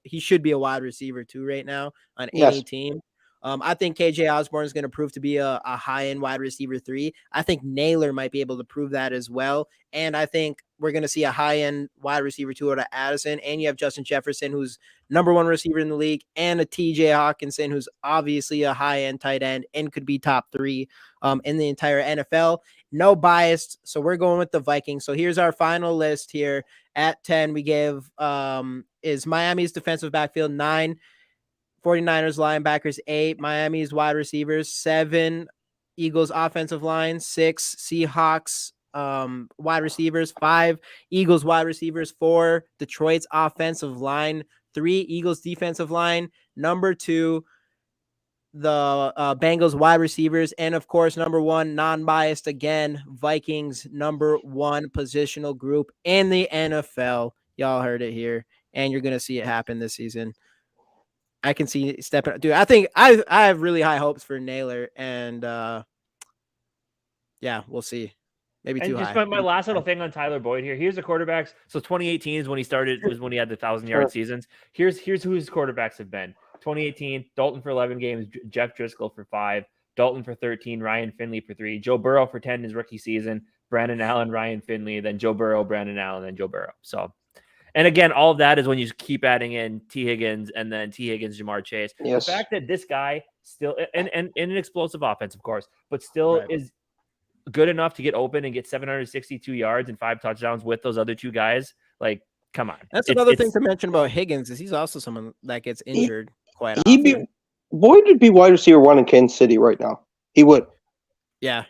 he should be a wide receiver 2 right now on any team. I think KJ Osborne is going to prove to be a high-end wide receiver 3. I think Naylor might be able to prove that as well. And I think we're going to see a high-end wide receiver 2 out of Addison. And you have Justin Jefferson, who's number 1 receiver in the league, and a TJ Hawkinson, who's obviously a high-end tight end and could be top 3 in the entire NFL. No bias, so we're going with the Vikings. So here's our final list here. At 10, we gave is Miami's defensive backfield 9. 49ers linebackers 8, Miami's wide receivers 7, Eagles offensive line 6, Seahawks wide receivers 5, Eagles wide receivers 4, Detroit's offensive line 3, Eagles defensive line number 2, the Bengals wide receivers, and of course number 1, non-biased again, Vikings number 1 positional group in the NFL. Y'all heard it here, and you're gonna see it happen this season. I can see stepping up. Dude, I think I have really high hopes for Naylor, and we'll see. Maybe too high. My last little thing on Tyler Boyd here. Here's the quarterbacks. So 2018 is when he started, was when he had the 1,000-yard seasons. Here's who his quarterbacks have been. 2018, Dalton for 11 games, Jeff Driscoll for 5, Dalton for 13, Ryan Finley for 3, Joe Burrow for 10 his rookie season, Brandon Allen, Ryan Finley, then Joe Burrow, Brandon Allen, then Joe Burrow. So. And again, all of that is when you keep adding in T. Higgins and then T. Higgins, Jamar Chase. Yes. The fact that this guy still, and an explosive offense, of course, but still is good enough to get open and get 762 yards and 5 touchdowns with those other 2 guys. Come on. That's another thing to mention about Higgins is he's also someone that gets injured quite often. Boyd would be wide receiver 1 in Kansas City right now. He would. Yeah,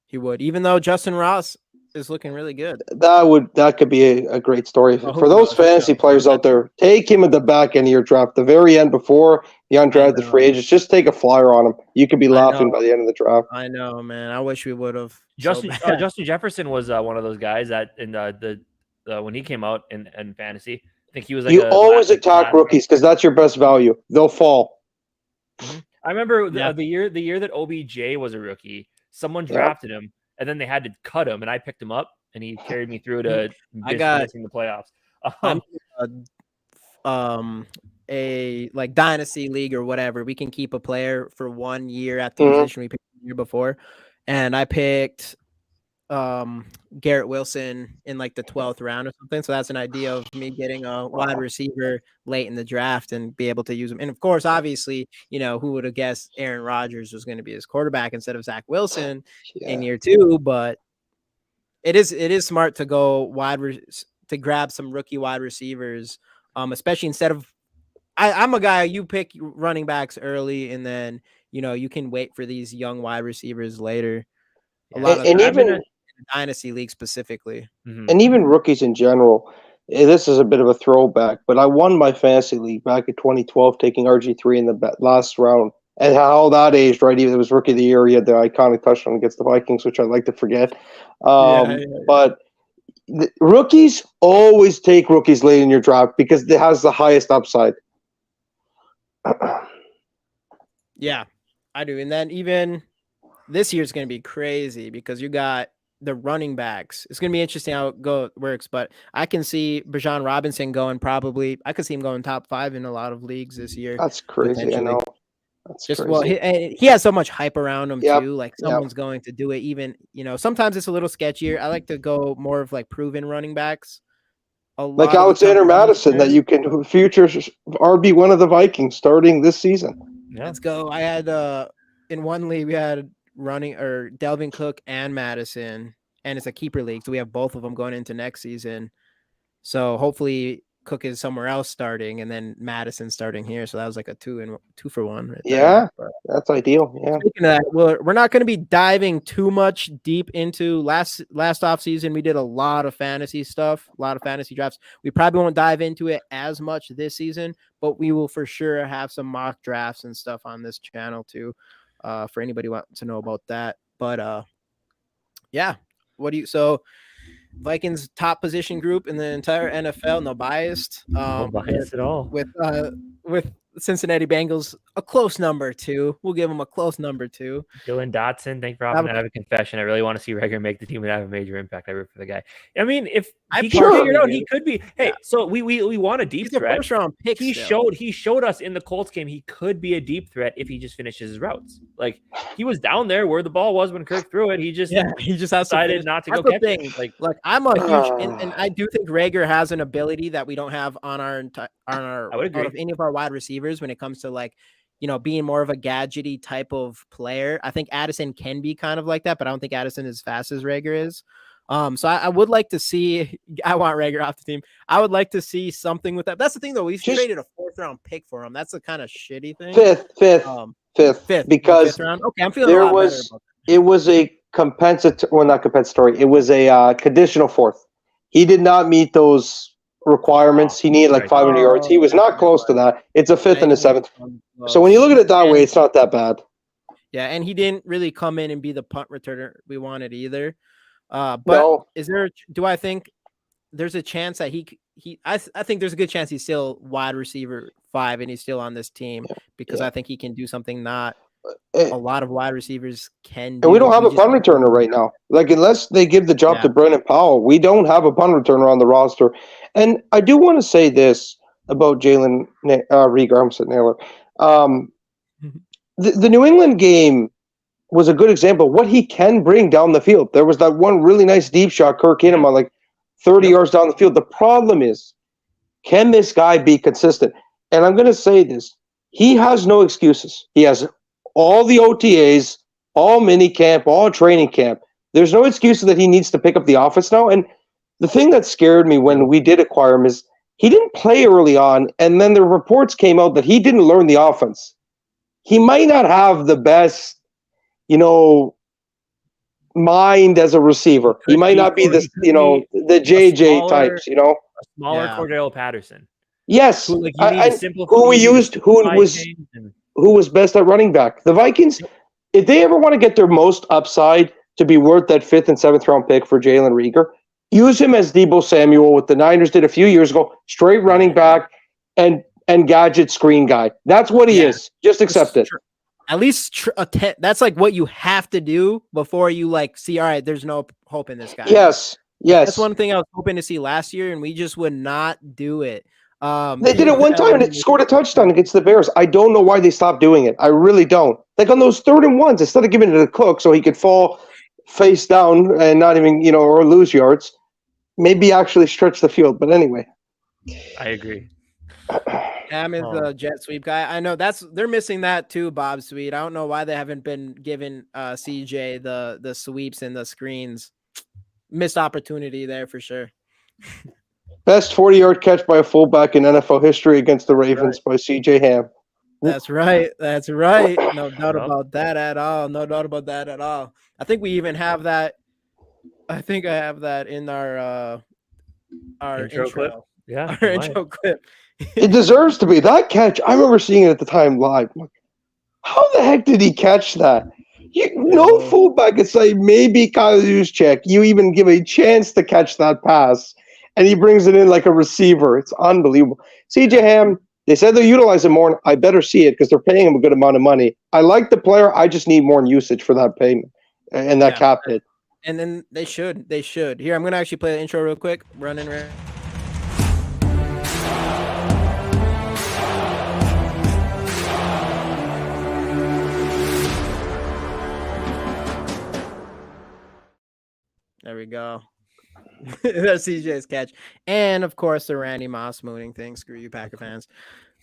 he would. Even though Justin Ross is looking really good. That could be a great story for those fantasy players out there. Take him at the back end of your draft, the very end before the undrafted free agents. Just take a flyer on him. You could be laughing by the end of the draft. I know, man. I wish we would have. Justin Jefferson was one of those guys that in the when he came out in fantasy. I think he was. You always attack rookies because that's your best value. They'll fall. I remember the year that OBJ was a rookie. Someone drafted him. And then they had to cut him, and I picked him up, and he carried me through to missing the playoffs. A dynasty league or whatever. We can keep a player for 1 year at the position we pick the year before, and I picked Garrett Wilson in like the 12th round or something. So that's an idea of me getting a wide receiver late in the draft and be able to use him. And of course, obviously, who would have guessed Aaron Rodgers was going to be his quarterback instead of Zach Wilson in year 2, but it is smart to go to grab some rookie wide receivers, especially instead of I'm a guy, you pick running backs early and then, you can wait for these young wide receivers later. Even dynasty league specifically. And even rookies in general. This is a bit of a throwback, but I won my fantasy league back in 2012 taking RG3 in the last round. And how that aged, right? It was rookie of the year. He had the iconic touchdown against the Vikings, which I like to forget. But the rookies, always take rookies late in your draft because it has the highest upside. Yeah, I do. And then even this year's going to be crazy because you got the running backs. It's going to be interesting how it works, but I can see Bijan Robinson I could see him going top 5 in a lot of leagues this year. That's crazy. I know. That's just crazy. Well, he has so much hype around him too. Like someone's going to do it. Even sometimes it's a little sketchier. I like to go more of like proven running backs. Like Alexander Madison, that you can future RB1 of the Vikings starting this season. Yeah. Let's go. I had in one league we had Delvin Cook and Madison, and it's a keeper league, so we have both of them going into next season. So hopefully Cook is somewhere else starting, and then Madison starting here. So that was like a 2 for 1. Right there. That's ideal. Yeah. Speaking of that, we're not going to be diving too much deep into last off season. We did a lot of fantasy stuff, a lot of fantasy drafts. We probably won't dive into it as much this season, but we will for sure have some mock drafts and stuff on this channel too. For anybody who wants to know about that. But so Vikings top position group in the entire NFL, no biased. No bias at all. With Cincinnati Bengals, a close number 2. We'll give them a close number 2. Dylan Dotson, thank you for having that. I have a confession. I really want to see Reagor make the team and have a major impact. I root for the guy. I mean, if he can figure it out, he could be. Hey, so we want a deep threat. First round pick. He showed us in the Colts game he could be a deep threat if he just finishes his routes. Like he was down there where the ball was when Kirk threw it. He just decided not to go catch it. Like I'm a huge and I do think Reagor has an ability that we don't have on our I would agree. Out of any of our wide receivers when it comes to like being more of a gadgety type of player. I think Addison can be kind of like that, but I don't think Addison is as fast as Reagor is. So I would like to see. I want Reagor off the team. I would like to see something with that. That's the thing, though. We traded a 4th round pick for him. That's the kind of shitty thing. Fifth. Because 5th round. Okay, I'm feeling a lot better about that. It was a compensatory. Well, not compensatory. It was a conditional 4th. He did not meet those requirements. He needed like 500 yards. He was not close to that. It's a 5th and a 7th. So when you look at it that way, it's not that bad. Yeah, and he didn't really come in and be the punt returner we wanted either. But do I think there's a chance that I think there's a good chance he's still wide receiver 5 and he's still on this team because I think he can do something not a lot of wide receivers can do. And we don't have a punt returner right now. Like, unless they give the job to Brennan Powell, we don't have a punt returner on the roster. And I do want to say this about Jalen Reagor. I'm sitting there. The New England game was a good example of what he can bring down the field. There was that one really nice deep shot. Kirk hit him on like 30 yards down the field. The problem is, can this guy be consistent? And I'm going to say this. He has no excuses. He has all the OTAs, all mini camp, all training camp. There's no excuse that he needs to pick up the offense now. And the thing that scared me when we did acquire him is he didn't play early on, and then the reports came out that he didn't learn the offense. He might not have the best, mind as a receiver. He might not be the JJ types, A smaller Cordell Patterson. Yes. Who was best at running back. The Vikings, if they ever want to get their most upside to be worth that 5th and 7th round pick for Jalen Reagor, use him as Deebo Samuel, what the Niners did a few years ago, straight running back and gadget screen guy. That's what he is. Just accept it. At least that's like what you have to do before you see, all right, there's no hope in this guy. Yes. That's one thing I was hoping to see last year, and we just would not do it. They did it one time and it scored a touchdown against the Bears. I don't know why they stopped doing it. I really don't. Like on those 3rd and 1s, instead of giving it to Cook so he could fall face down and not even, or lose yards, maybe actually stretch the field. But anyway. I agree. Cam is the jet sweep guy. I know they're missing that too, Bob Sweet. I don't know why they haven't been giving CJ the sweeps and the screens. Missed opportunity there for sure. Best 40-yard catch by a fullback in NFL history against the Ravens by CJ Ham. That's right. No doubt about that at all. No doubt about that at all. I think we even have that. I think I have that in our intro clip. Yeah, our intro clip. It deserves to be. That catch, I remember seeing it at the time live. How the heck did he catch that? No fullback could say maybe Kyle Juszczyk. You even give a chance to catch that pass, and he brings it in like a receiver. It's unbelievable. CJ Ham, they said they'll utilize him more. I better see it because they're paying him a good amount of money. I like the player. I just need more usage for that payment and that cap hit. And then they should. Here, I'm going to actually play the intro real quick. Running right. There we go. That's CJ's catch. And, of course, the Randy Moss mooning thing. Screw you, Packer fans.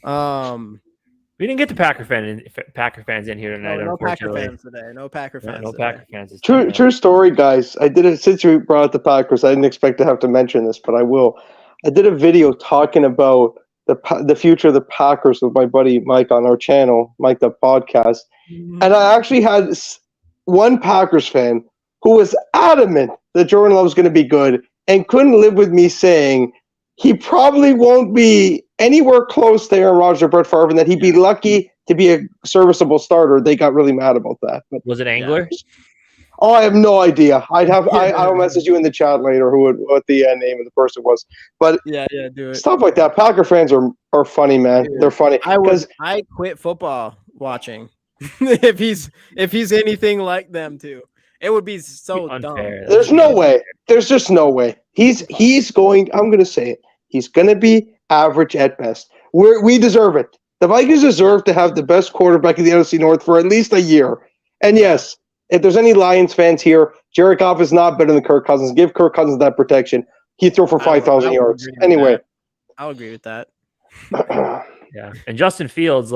We didn't get the Packer fans in here tonight. No Packer fans today. No Packer fans. No Packer fans. True story, guys. I did it since we brought up the Packers. I didn't expect to have to mention this, but I will. I did a video talking about the future of the Packers with my buddy Mike on our channel, MikedUp Podcast, and I actually had one Packers fan who was adamant that Jordan Love was going to be good and couldn't live with me saying he probably won't be anywhere close to Aaron Rodgers or Brett Favre, and that he'd be lucky to be a serviceable starter. They got really mad about that. But, was it Angler? Oh, I have no idea. I'll message you in the chat later what the name of the person was. But do it. Stuff like that. Packer fans are funny, man. Dude, they're funny. I quit football watching if he's anything like them too. It would be so unfair. Dumb. There's no way. There's just no way. He's going. I'm going to say it. He's going to be average at best. We deserve it. The Vikings deserve to have the best quarterback in the NFC North for at least a year. And yes, if there's any Lions fans here, Jared Goff is not better than Kirk Cousins. Give Kirk Cousins that protection. He threw for 5,000 yards. Anyway, I'll agree with that. Yeah, and Justin Fields,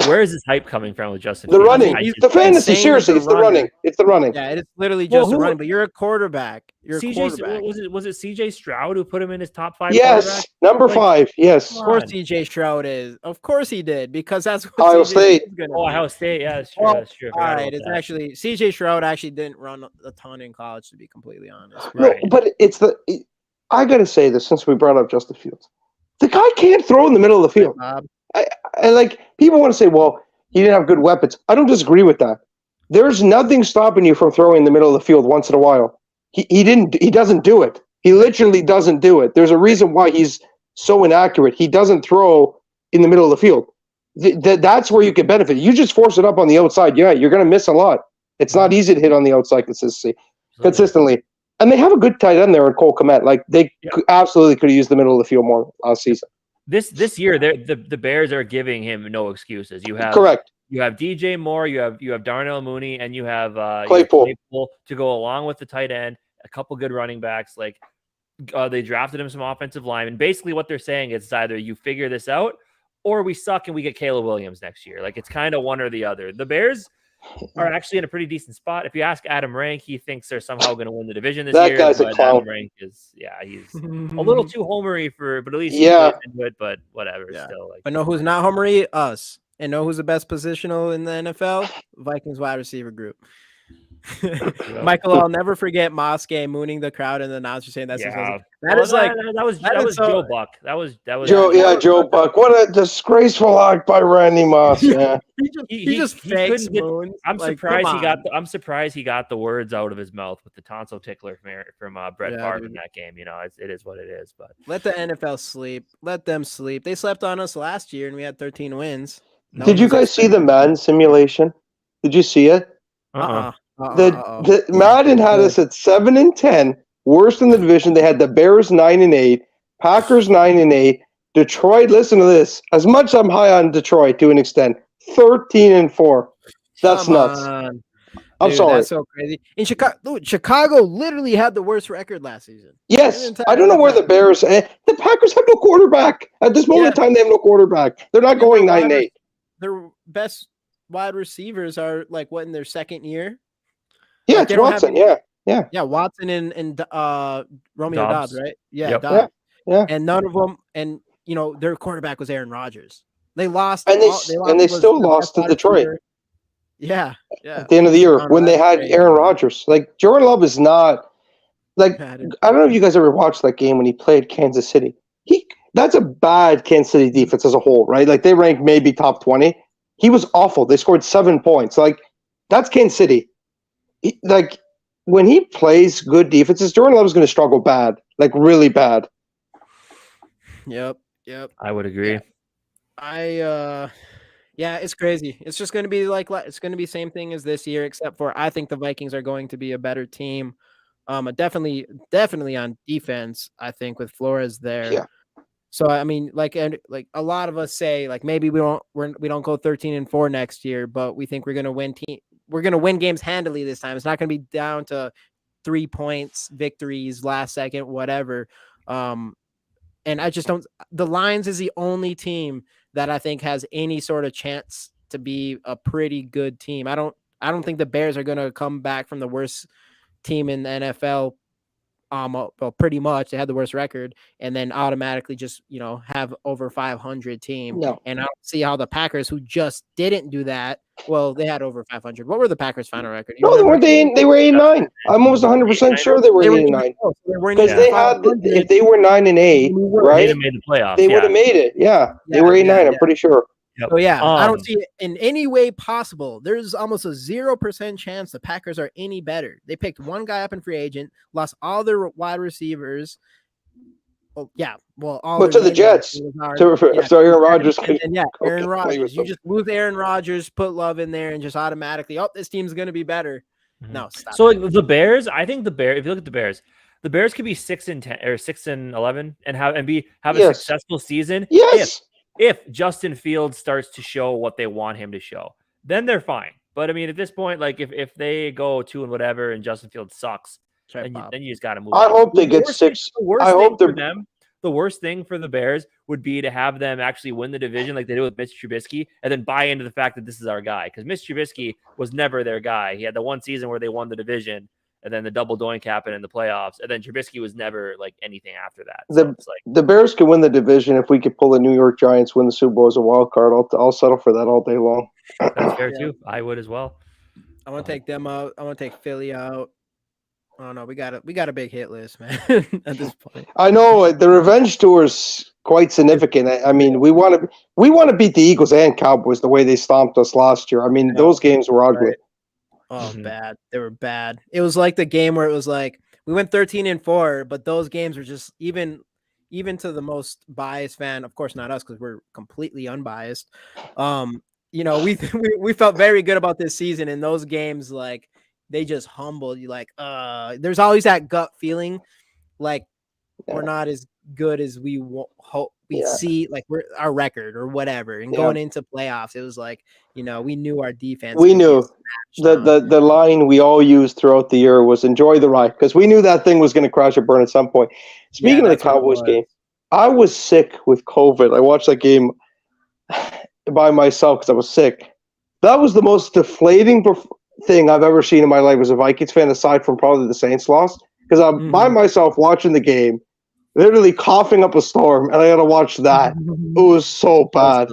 where is this hype coming from with Justin? The Fields? Running, the fantasy. Seriously, it's the running. It's the running. Yeah, it's literally just the running. But you're a quarterback. Was it CJ Stroud who put him in his top 5? Yes, number 5. Yes, of course CJ Stroud is. Of course he did, because that's what Ohio State. Ohio State. Yeah, that's true. That's true. All right, it's actually CJ Stroud actually didn't run a ton in college, to be completely honest. Right. No, but I got to say this since we brought up Justin Fields. The guy can't throw in the middle of the field. I people want to say, well, he didn't have good weapons. I don't disagree with that. There's nothing stopping you from throwing in the middle of the field once in a while. He doesn't do it. He literally doesn't do it. There's a reason why he's so inaccurate. He doesn't throw in the middle of the field. That's where you can benefit. You just force it up on the outside. Yeah, you're going to miss a lot. It's not easy to hit on the outside consistently. And they have a good tight end there in Cole Kmet. They absolutely could have used the middle of the field more last season. This year, the Bears are giving him no excuses. Correct. You have DJ Moore, you have Darnell Mooney, and you have Claypool to go along with the tight end. A couple good running backs. They drafted him some offensive linemen. Basically, what they're saying is it's either you figure this out or we suck and we get Caleb Williams next year. It's kind of one or the other. The Bears are actually in a pretty decent spot. If you ask Adam Rank, he thinks they're somehow going to win the division this year. That guy's a clown. Adam Rank he's a little too homery but at least into it. But whatever, still. But know who's not homery? Us. And know who's the best positional in the NFL? Vikings wide receiver group. Michael, I'll never forget Moss game mooning the crowd and the announcer saying that's that was Joe Buck. That was Joe Buck. What a disgraceful act by Randy Moss. Yeah. he just fakes moons. I'm surprised he got the words out of his mouth with the tonsil tickler from Brett Favre in that game. It is what it is. But let the NFL sleep. Let them sleep. They slept on us last year and we had 13 wins. Did you guys see the Madden simulation? Did you see it? The Madden had us at 7-10, worst in the division. They had the Bears 9-8, Packers 9-8, Detroit. Listen to this. As much as I'm high on Detroit to an extent, 13-4. That's nuts. I'm sorry. That's so crazy. In Chicago literally had the worst record last season. Yes, I don't know where the Bears. The Packers have no quarterback at this moment in time. They have no quarterback. They're not going 9-8. Their best wide receivers are like what in their second year. Yeah, like, it's Watson. Yeah, Watson and Romeo Dobbs, right? Yeah, yep. Dobbs. Yeah, and none of them. And their quarterback was Aaron Rodgers. They lost, and they still lost to Detroit. Yeah. At the end of the year, when they had Aaron Rodgers, like Jordan Love is not like I don't know if you guys ever watched that game when he played Kansas City. That's a bad Kansas City defense as a whole, right? Like they ranked maybe top 20. He was awful. They scored 7 points. Like that's Kansas City. Like when he plays good defenses, Jordan Love is going to struggle bad, like really bad. Yep. I would agree. Yeah, it's crazy. It's just going to be it's going to be same thing as this year, except for I think the Vikings are going to be a better team. Definitely on defense. I think with Flores there. Yeah. So I mean, like a lot of us say, like maybe we don't go 13-4 next year, but we think we're going to win. We're going to win games handily this time. It's not going to be down to 3 points, victories, last second, whatever. And I just don't. The Lions is the only team that I think has any sort of chance to be a pretty good team. I don't think the Bears are going to come back from the worst team in the NFL. Well, pretty much they had the worst record and then automatically just, have over 500 team. No. And I don't see how the Packers, who just didn't do that. Well, they had over 500. What were the Packers' final record? No, they weren't. They were 8-9. I'm almost 100% sure they were 8-9. Because they had, if they were 9-8, right? They made the playoffs. They would have made it. Yeah, they were 8-9. I'm pretty sure. So I don't see it in any way possible. There's almost a 0% chance the Packers are any better. They picked one guy up in free agent, lost all their wide receivers. Oh yeah, but to the Jets. So Aaron Rodgers. Aaron Rodgers. You just lose Aaron Rodgers, put Love in there, and just automatically, this team's going to be better. Mm-hmm. No, stop. So the Bears, I think the Bears. If you look at the Bears could be 6-10 or 6-11 and have a successful season. Yes. If Justin Fields starts to show what they want him to show, then they're fine. But I mean, at this point, like if they go 2 and whatever, and Justin Fields sucks, then you just got to move. I hope they get 6. I hope they're them. The worst thing for the Bears would be to have them actually win the division like they did with Mitch Trubisky, and then buy into the fact that this is our guy. Because Mitch Trubisky was never their guy. He had the one season where they won the division, and then the double doink happened in the playoffs, and then Trubisky was never like anything after that. So the Bears can win the division if we could pull the New York Giants, win the Super Bowl as a wild card. I'll settle for that all day long. That's fair too. I would as well. I want to take them out. I want to take Philly out. Oh no, we got a big hit list, man. At this point, I know the revenge tour is quite significant. I mean, we want to beat the Eagles and Cowboys the way they stomped us last year. I mean, those games were ugly. Right. Oh, bad. They were bad. It was like the game where it was like we went 13-4, but those games were just even to the most biased fan. Of course, not us because we're completely unbiased. We felt very good about this season, and those games like they just humbled you. Like, there's always that gut feeling, like we're not as good as we hope. We see like we're our record or whatever, and going into playoffs, it was like we knew our defense. We knew the line we all used throughout the year was enjoy the ride because we knew that thing was going to crash and burn at some point. Speaking of the Cowboys game, I was sick with COVID. I watched that game by myself because I was sick. That was the most deflating thing I've ever seen in my life as a Vikings fan, aside from probably the Saints loss, because I'm by myself watching the game. Literally coughing up a storm, and I got to watch that. It was so bad.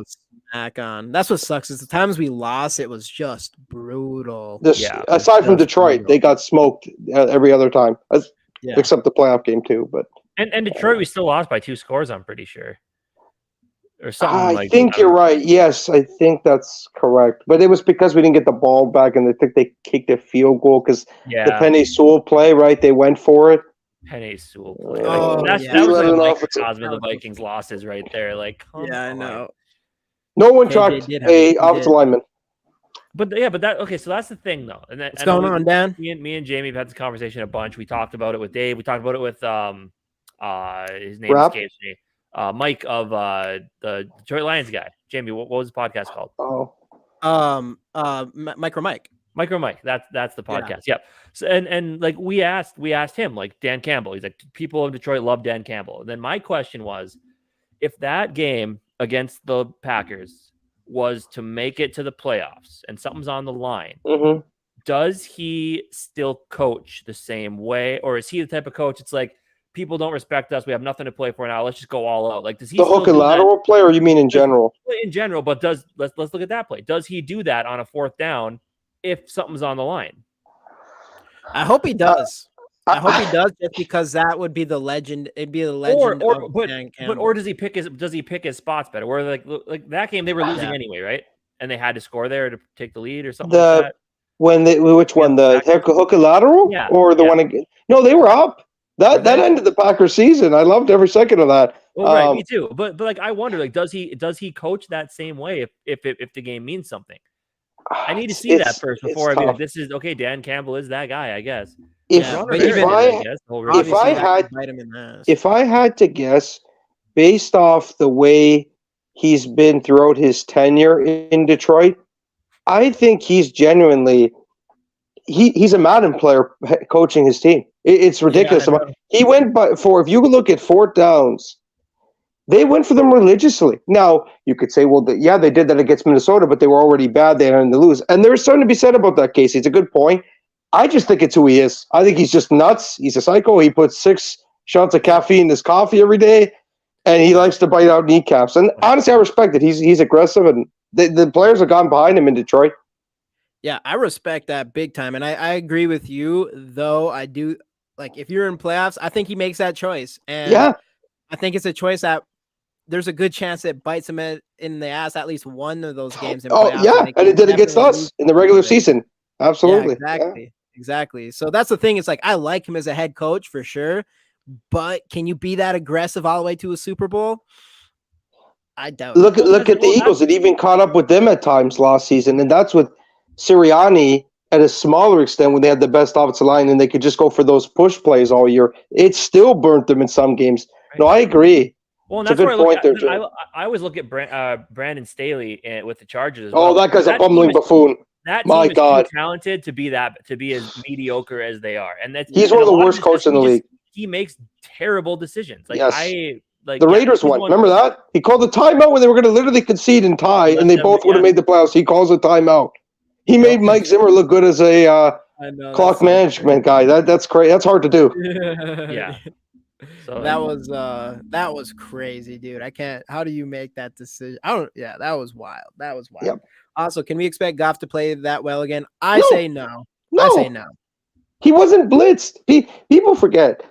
That's what sucks. Is the times we lost, it was just brutal. Aside from Detroit, they got smoked every other time, except the playoff game too. But and Detroit, we still lost by 2 scores. I'm pretty sure, or something. I think you're right. Yes, I think that's correct. But it was because we didn't get the ball back, and I think they kicked a field goal because the Penny Sewell play. Right, they went for it. Penny Sewell play. That was like microcosm of the Vikings losses right there. Like, I know. No one tracked a offensive lineman. But that okay. So that's the thing, though. And what's going on, Dan? Me and Jamie have had this conversation a bunch. We talked about it with Dave. We talked about it with his name escapes me. Mike of the Detroit Lions guy. Jamie, what was the podcast called? Oh, Micro Mike. Micro Mike. That's the podcast. Yeah. Yep. So and like we asked him, like Dan Campbell. He's like, people in Detroit love Dan Campbell. And then my question was, if that game against the Packers was to make it to the playoffs and something's on the line, does he still coach the same way, or is he the type of coach? It's like, people don't respect us. We have nothing to play for now. Let's just go all out. Like, does he the hook and lateral play, or you mean in general? In general, but let's look at that play. Does he do that on a fourth down if something's on the line? I hope he does. I hope he does, just because that would be the legend. It'd be the legend. Or does he pick his spots better? Where like that game they were losing anyway, right? And they had to score there to take the lead or something like that. Which one? The hook and lateral, or the one? No, they were up. That ended the Packers season. I loved every second of that. Well, right, me too. But like, I wonder, like, does he coach that same way if the game means something? I need to see that first before I be like, this is okay. Dan Campbell is that guy, I guess. If I had to guess, based off the way he's been throughout his tenure in Detroit, I think he's genuinely he's a Madden player coaching his team. It's ridiculous. He went if you look at fourth downs, they went for them religiously. Now, you could say, well, they did that against Minnesota, but they were already bad. They had to lose. And there's something to be said about that, Casey. It's a good point. I just think it's who he is. I think he's just nuts. He's a psycho. He puts 6 shots of caffeine in his coffee every day, and he likes to bite out kneecaps. And honestly, I respect it. He's aggressive, and the players have gone behind him in Detroit. Yeah, I respect that big time. And I agree with you, though. I do, like, if you're in playoffs, I think he makes that choice. And I think it's a choice that there's a good chance it bites him in the ass at least one of those games. In playoffs, and it did against us in the regular season. Absolutely. Yeah, exactly. So that's the thing. It's like, I like him as a head coach for sure, but can you be that aggressive all the way to a Super Bowl? I doubt. Look at the Eagles. It even caught up with them at times last season, and that's with Sirianni at a smaller extent when they had the best offensive line and they could just go for those push plays all year. It still burnt them in some games. Right. No, I agree. Well, and that's where I always look at Brandon Staley with the Chargers as well. Oh, that guy's a bumbling buffoon. That team is too talented to be as mediocre as they are, and he's one of the worst coaches in the league. He makes terrible decisions. Like the Raiders one. Remember that? He called the timeout when they were going to literally concede and tie, and they both would have made the playoffs. He calls a timeout. He made Mike Zimmer look good as a clock management guy. That's crazy. That's hard to do. Yeah. So that was crazy, dude. I can't. How do you make that decision? That was wild. Yep. Also, can we expect Goff to play that well again? I say no. I say no. He wasn't blitzed. People forget.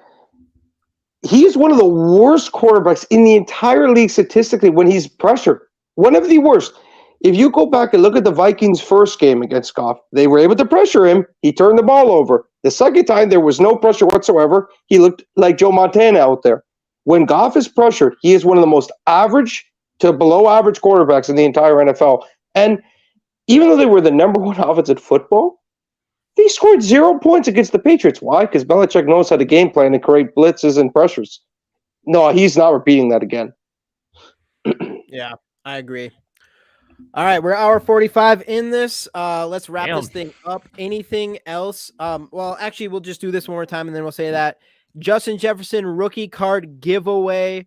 He's one of the worst quarterbacks in the entire league statistically when he's pressured. One of the worst. If you go back and look at the Vikings' first game against Goff, they were able to pressure him. He turned the ball over. The second time, there was no pressure whatsoever. He looked like Joe Montana out there. When Goff is pressured, he is one of the most average to below average quarterbacks in the entire NFL. And even though they were the number one offense in football, they scored 0 points against the Patriots. Why? Because Belichick knows how to game plan and create blitzes and pressures. No, he's not repeating that again. Yeah, I agree. All right, we're hour 45 in this. Let's wrap this thing up. Anything else? Well, actually, we'll just do this one more time, and then we'll say that Justin Jefferson rookie card giveaway.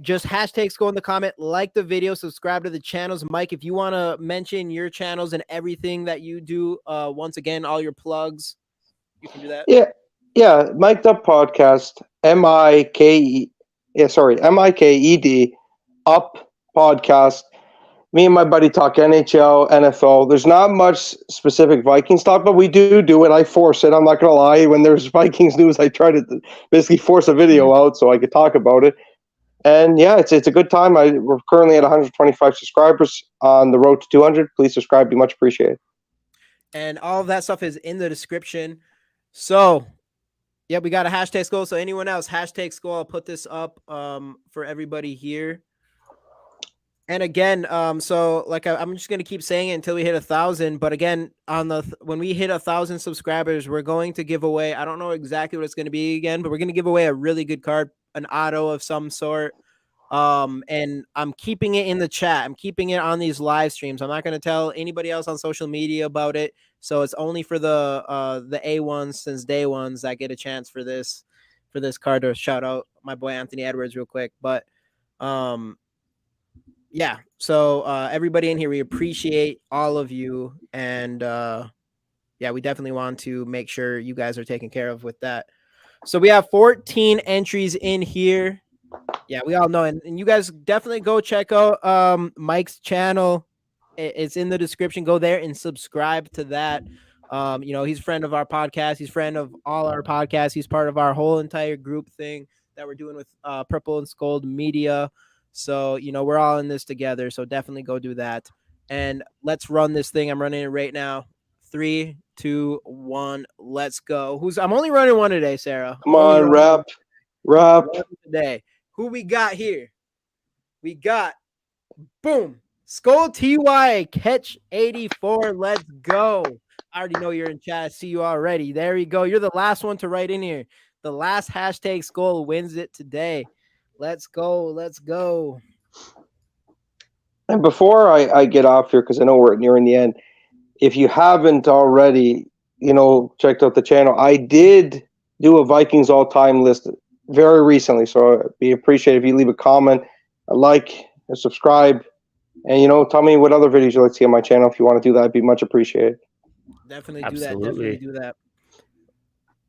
Just hashtag go in the comment, like the video, subscribe to the channels. Mike, if you want to mention your channels and everything that you do, once again, all your plugs, you can do that. Yeah. MikedUp Podcast, MIKED Up Podcast. Me and my buddy talk NHL, NFL. There's not much specific Vikings talk, but we do it. I force it. I'm not going to lie. When there's Vikings news, I try to basically force a video out so I could talk about it. And yeah, it's a good time. We're currently at 125 subscribers on the road to 200. Please subscribe. Be much appreciated. And all of that stuff is in the description. So, yeah, we got a hashtag goal. So anyone else, hashtag goal. I'll put this up for everybody here. And again, so like I'm just gonna keep saying it until we hit 1,000. But again, when we hit 1,000 subscribers, we're going to give away. I don't know exactly what it's going to be again, but we're going to give away a really good card, an auto of some sort. And I'm keeping it in the chat. I'm keeping it on these live streams. I'm not going to tell anybody else on social media about it. So it's only for the A1s since day ones that get a chance for this card. To shout out my boy Anthony Edwards real quick. But yeah. So everybody in here, we appreciate all of you, and yeah, we definitely want to make sure you guys are taken care of with that. So we have 14 entries in here. Yeah, we all know. And you guys definitely go check out Mike's channel. It's in the description. Go there and subscribe to that. He's a friend of our podcast. He's a friend of all our podcasts. He's part of our whole entire group thing that we're doing with Purple and Scold Media. So, we're all in this together. So definitely go do that. And let's run this thing. I'm running it right now. 3, 2, 1. Let's go. I'm only running one today, Sarah. Come on, rap today. Who we got here? We got, boom, Skull TY Catch 84. Let's go. I already know you're in chat. I see you already. There you go. You're the last one to write in here. The last hashtag Skull wins it today. Let's go. Let's go. And before I get off here, because I know we're nearing the end, if you haven't already, checked out the channel, I did do a Vikings all-time list very recently, so I'd be appreciated if you leave a comment, a like, a subscribe, and tell me what other videos you'd like to see on my channel. If you want to do that, it'd be much appreciated. Definitely do that. Definitely do that.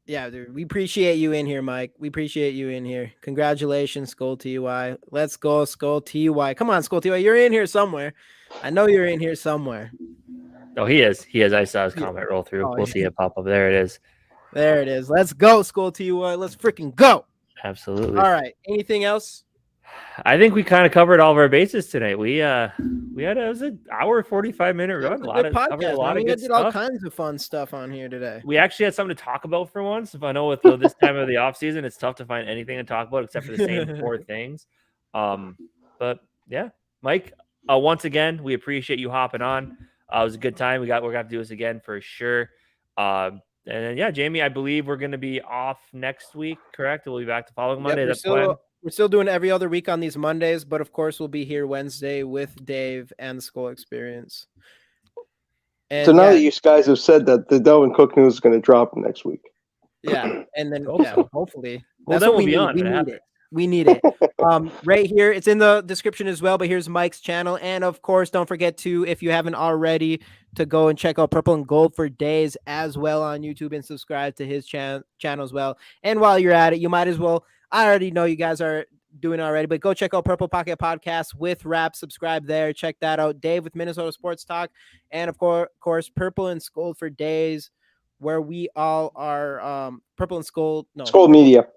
Yeah, dude, we appreciate you in here, Mike. We appreciate you in here. Congratulations, Skull TY. Let's go, Skull TY. Come on, Skull TY. You're in here somewhere. I know you're in here somewhere. Oh, he is. He is. I saw his comment roll through. We'll see it pop up. There it is. There it is. Let's go, Skull TY. Let's freaking go. Absolutely. All right. Anything else? I think we kind of covered all of our bases tonight. It was an hour 45-minute run. A lot of good stuff. All kinds of fun stuff on here today. We actually had something to talk about for once. If I know with this time of the off season, it's tough to find anything to talk about except for the same 4 things. But yeah, Mike, once again, we appreciate you hopping on. It was a good time. We're gonna have to do this again for sure. And then, yeah, Jamie, I believe we're gonna be off next week. Correct? We'll be back the following Monday. We're still doing every other week on these Mondays, but of course we'll be here Wednesday with Dave and the Skull Experience. And so now that you guys have said that, the Delvin Cook news is going to drop next week. Yeah, and then hopefully. Well, then we'll be on. We need it. Right here, it's in the description as well, but here's Mike's channel. And of course, don't forget to, if you haven't already, to go and check out Purple and Gold for Days as well on YouTube and subscribe to his channel as well. And while you're at it, you might as well, I already know you guys are doing it already, but go check out Purple Pocket Podcast with Rap. Subscribe there. Check that out. Dave with Minnesota Sports Talk. And of course, Purple and Scold for Days, where we all are Purple and Scold. No, Scold Media.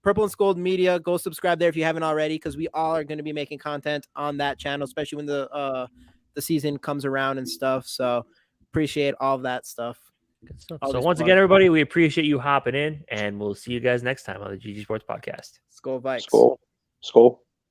Purple and Scold Media. Go subscribe there if you haven't already, because we all are going to be making content on that channel, especially when the season comes around and stuff. So appreciate all of that stuff. Good stuff. So once again, everybody, we appreciate you hopping in, and we'll see you guys next time on the GG Sports Podcast. Skol Vikes. Skol.